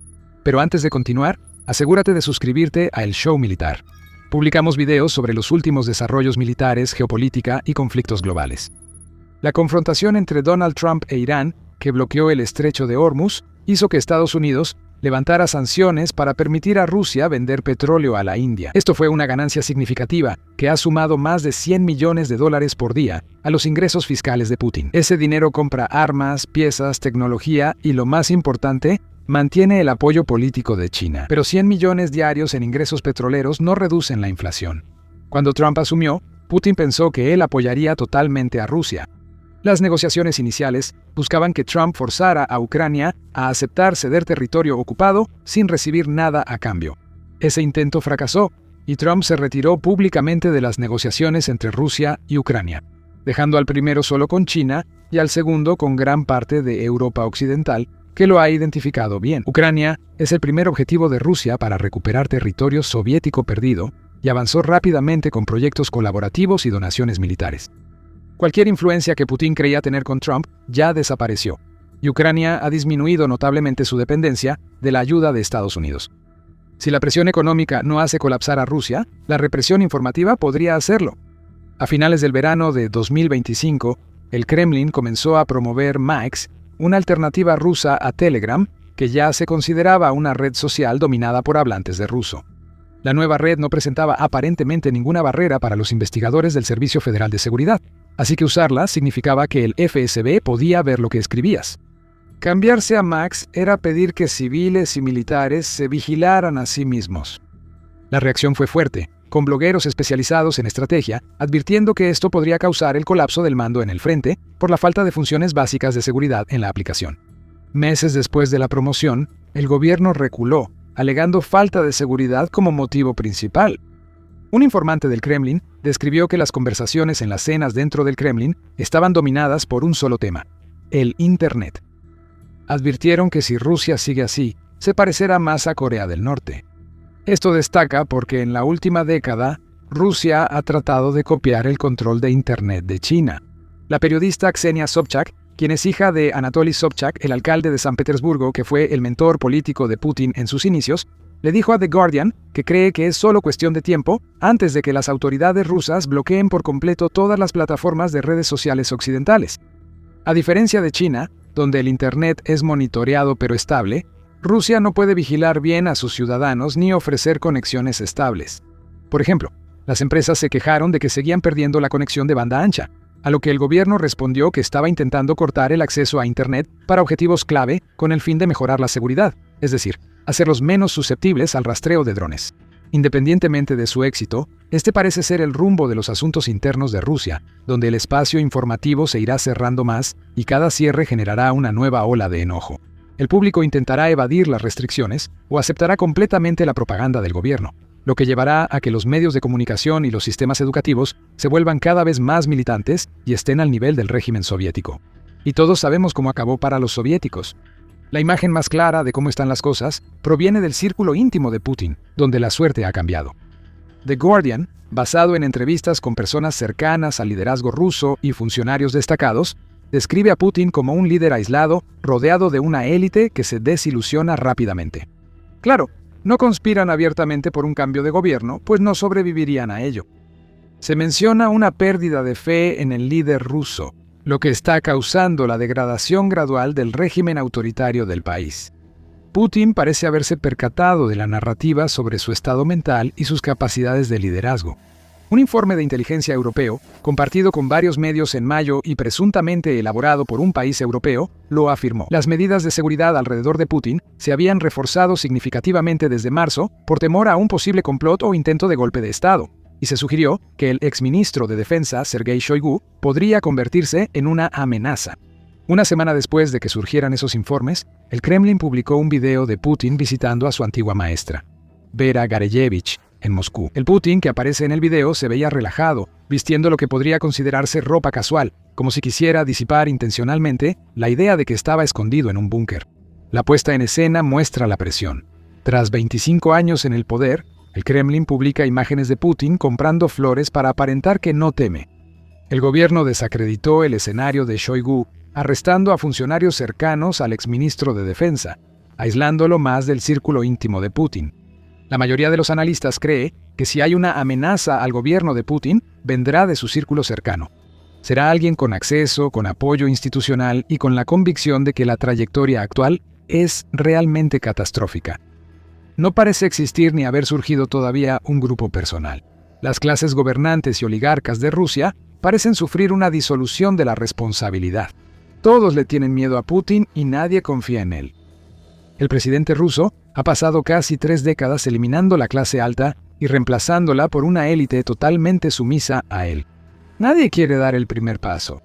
Pero antes de continuar, asegúrate de suscribirte a El Show Militar. Publicamos videos sobre los últimos desarrollos militares, geopolítica y conflictos globales. La confrontación entre Donald Trump e Irán, que bloqueó el estrecho de Hormuz, hizo que Estados Unidos levantara sanciones para permitir a Rusia vender petróleo a la India. Esto fue una ganancia significativa, que ha sumado más de $100 millones por día a los ingresos fiscales de Putin. Ese dinero compra armas, piezas, tecnología y, lo más importante, mantiene el apoyo político de China. Pero 100 millones diarios en ingresos petroleros no reducen la inflación. Cuando Trump asumió, Putin pensó que él apoyaría totalmente a Rusia. Las negociaciones iniciales buscaban que Trump forzara a Ucrania a aceptar ceder territorio ocupado sin recibir nada a cambio. Ese intento fracasó y Trump se retiró públicamente de las negociaciones entre Rusia y Ucrania, dejando al primero solo con China y al segundo con gran parte de Europa Occidental, que lo ha identificado bien. Ucrania es el primer objetivo de Rusia para recuperar territorio soviético perdido y avanzó rápidamente con proyectos colaborativos y donaciones militares. Cualquier influencia que Putin creía tener con Trump ya desapareció, y Ucrania ha disminuido notablemente su dependencia de la ayuda de Estados Unidos. Si la presión económica no hace colapsar a Rusia, la represión informativa podría hacerlo. A finales del verano de 2025, el Kremlin comenzó a promover Max, una alternativa rusa a Telegram, que ya se consideraba una red social dominada por hablantes de ruso. La nueva red no presentaba aparentemente ninguna barrera para los investigadores del Servicio Federal de Seguridad, así que usarla significaba que el FSB podía ver lo que escribías. Cambiarse a Max era pedir que civiles y militares se vigilaran a sí mismos. La reacción fue fuerte, con blogueros especializados en estrategia advirtiendo que esto podría causar el colapso del mando en el frente por la falta de funciones básicas de seguridad en la aplicación. Meses después de la promoción, el gobierno reculó, alegando falta de seguridad como motivo principal. Un informante del Kremlin describió que las conversaciones en las cenas dentro del Kremlin estaban dominadas por un solo tema: el Internet. Advirtieron que si Rusia sigue así, se parecerá más a Corea del Norte. Esto destaca porque en la última década, Rusia ha tratado de copiar el control de Internet de China. La periodista Ksenia Sobchak, quien es hija de Anatoly Sobchak, el alcalde de San Petersburgo, que fue el mentor político de Putin en sus inicios, le dijo a The Guardian que cree que es solo cuestión de tiempo antes de que las autoridades rusas bloqueen por completo todas las plataformas de redes sociales occidentales. A diferencia de China, donde el Internet es monitoreado pero estable, Rusia no puede vigilar bien a sus ciudadanos ni ofrecer conexiones estables. Por ejemplo, las empresas se quejaron de que seguían perdiendo la conexión de banda ancha, a lo que el gobierno respondió que estaba intentando cortar el acceso a Internet para objetivos clave con el fin de mejorar la seguridad, es decir, hacerlos menos susceptibles al rastreo de drones. Independientemente de su éxito, este parece ser el rumbo de los asuntos internos de Rusia, donde el espacio informativo se irá cerrando más y cada cierre generará una nueva ola de enojo. El público intentará evadir las restricciones o aceptará completamente la propaganda del gobierno, lo que llevará a que los medios de comunicación y los sistemas educativos se vuelvan cada vez más militantes y estén al nivel del régimen soviético. Y todos sabemos cómo acabó para los soviéticos. La imagen más clara de cómo están las cosas proviene del círculo íntimo de Putin, donde la suerte ha cambiado. The Guardian, basado en entrevistas con personas cercanas al liderazgo ruso y funcionarios destacados, describe a Putin como un líder aislado, rodeado de una élite que se desilusiona rápidamente. Claro, no conspiran abiertamente por un cambio de gobierno, pues no sobrevivirían a ello. Se menciona una pérdida de fe en el líder ruso, lo que está causando la degradación gradual del régimen autoritario del país. Putin parece haberse percatado de la narrativa sobre su estado mental y sus capacidades de liderazgo. Un informe de inteligencia europeo, compartido con varios medios en mayo y presuntamente elaborado por un país europeo, lo afirmó. Las medidas de seguridad alrededor de Putin se habían reforzado significativamente desde marzo por temor a un posible complot o intento de golpe de Estado, y se sugirió que el exministro de Defensa, Sergei Shoigu, podría convertirse en una amenaza. Una semana después de que surgieran esos informes, el Kremlin publicó un video de Putin visitando a su antigua maestra, Vera Gareyevich, en Moscú. El Putin que aparece en el video se veía relajado, vistiendo lo que podría considerarse ropa casual, como si quisiera disipar intencionalmente la idea de que estaba escondido en un búnker. La puesta en escena muestra la presión. Tras 25 años en el poder, el Kremlin publica imágenes de Putin comprando flores para aparentar que no teme. El gobierno desacreditó el escenario de Shoigu, arrestando a funcionarios cercanos al exministro de Defensa, aislándolo más del círculo íntimo de Putin. La mayoría de los analistas cree que si hay una amenaza al gobierno de Putin, vendrá de su círculo cercano. Será alguien con acceso, con apoyo institucional y con la convicción de que la trayectoria actual es realmente catastrófica. No parece existir ni haber surgido todavía un grupo personal. Las clases gobernantes y oligarcas de Rusia parecen sufrir una disolución de la responsabilidad. Todos le tienen miedo a Putin y nadie confía en él. El presidente ruso ha pasado casi 3 décadas eliminando la clase alta y reemplazándola por una élite totalmente sumisa a él. Nadie quiere dar el primer paso.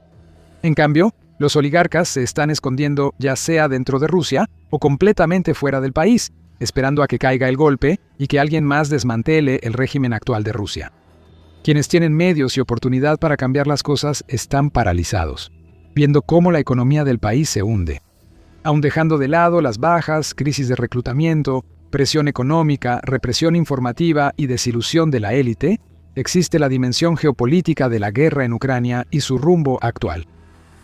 En cambio, los oligarcas se están escondiendo ya sea dentro de Rusia o completamente fuera del país, esperando a que caiga el golpe y que alguien más desmantele el régimen actual de Rusia. Quienes tienen medios y oportunidad para cambiar las cosas están paralizados, viendo cómo la economía del país se hunde. Aun dejando de lado las bajas, crisis de reclutamiento, presión económica, represión informativa y desilusión de la élite, existe la dimensión geopolítica de la guerra en Ucrania y su rumbo actual.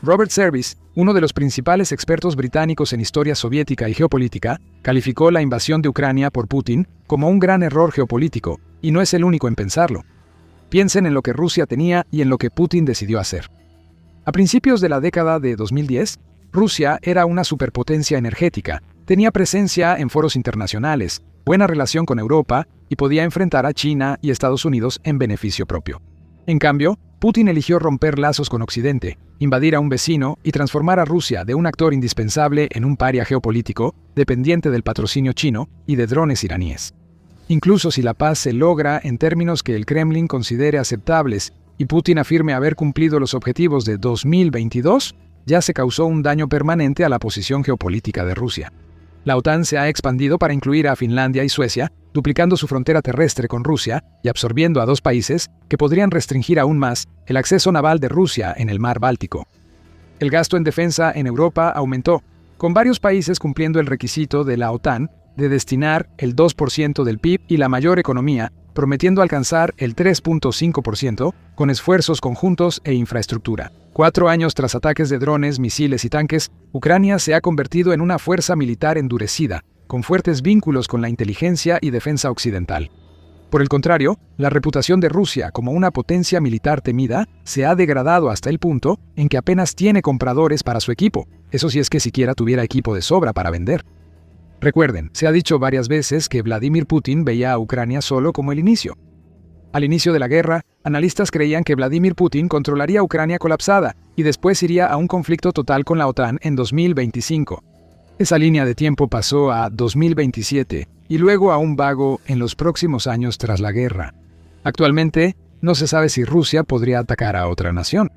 Robert Service, uno de los principales expertos británicos en historia soviética y geopolítica, calificó la invasión de Ucrania por Putin como un gran error geopolítico, y no es el único en pensarlo. Piensen en lo que Rusia tenía y en lo que Putin decidió hacer. A principios de la década de 2010, Rusia era una superpotencia energética, tenía presencia en foros internacionales, buena relación con Europa y podía enfrentar a China y Estados Unidos en beneficio propio. En cambio, Putin eligió romper lazos con Occidente, invadir a un vecino y transformar a Rusia de un actor indispensable en un paria geopolítico, dependiente del patrocinio chino y de drones iraníes. Incluso si la paz se logra en términos que el Kremlin considere aceptables y Putin afirme haber cumplido los objetivos de 2022, ya se causó un daño permanente a la posición geopolítica de Rusia. La OTAN se ha expandido para incluir a Finlandia y Suecia, duplicando su frontera terrestre con Rusia y absorbiendo a 2 países que podrían restringir aún más el acceso naval de Rusia en el mar Báltico. El gasto en defensa en Europa aumentó, con varios países cumpliendo el requisito de la OTAN de destinar el 2% del PIB y la mayor economía, prometiendo alcanzar el 3.5% con esfuerzos conjuntos e infraestructura. 4 años tras ataques de drones, misiles y tanques, Ucrania se ha convertido en una fuerza militar endurecida, con fuertes vínculos con la inteligencia y defensa occidental. Por el contrario, la reputación de Rusia como una potencia militar temida se ha degradado hasta el punto en que apenas tiene compradores para su equipo, eso si es que siquiera tuviera equipo de sobra para vender. Recuerden, se ha dicho varias veces que Vladimir Putin veía a Ucrania solo como el inicio. Al inicio de la guerra, analistas creían que Vladimir Putin controlaría Ucrania colapsada y después iría a un conflicto total con la OTAN en 2025. Esa línea de tiempo pasó a 2027 y luego a un vago en los próximos años tras la guerra. Actualmente, no se sabe si Rusia podría atacar a otra nación.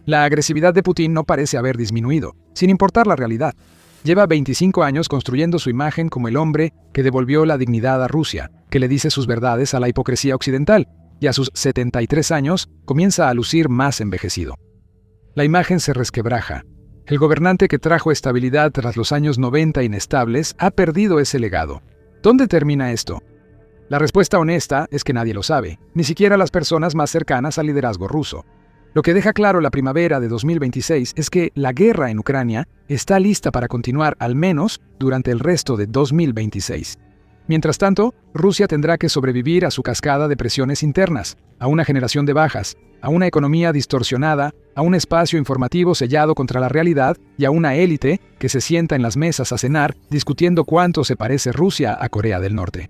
La agresividad de Putin no parece haber disminuido, sin importar la realidad. Lleva 25 años construyendo su imagen como el hombre que devolvió la dignidad a Rusia, que le dice sus verdades a la hipocresía occidental, y a sus 73 años comienza a lucir más envejecido. La imagen se resquebraja. El gobernante que trajo estabilidad tras los años 90 inestables ha perdido ese legado. ¿Dónde termina esto? La respuesta honesta es que nadie lo sabe, ni siquiera las personas más cercanas al liderazgo ruso. Lo que deja claro la primavera de 2026 es que la guerra en Ucrania está lista para continuar al menos durante el resto de 2026. Mientras tanto, Rusia tendrá que sobrevivir a su cascada de presiones internas, a una generación de bajas, a una economía distorsionada, a un espacio informativo sellado contra la realidad y a una élite que se sienta en las mesas a cenar discutiendo cuánto se parece Rusia a Corea del Norte.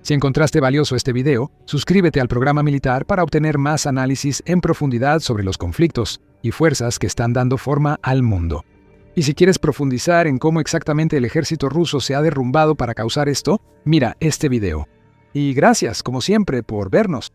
Si encontraste valioso este video, suscríbete al programa militar para obtener más análisis en profundidad sobre los conflictos y fuerzas que están dando forma al mundo. Y si quieres profundizar en cómo exactamente el ejército ruso se ha derrumbado para causar esto, mira este video. Y gracias, como siempre, por vernos.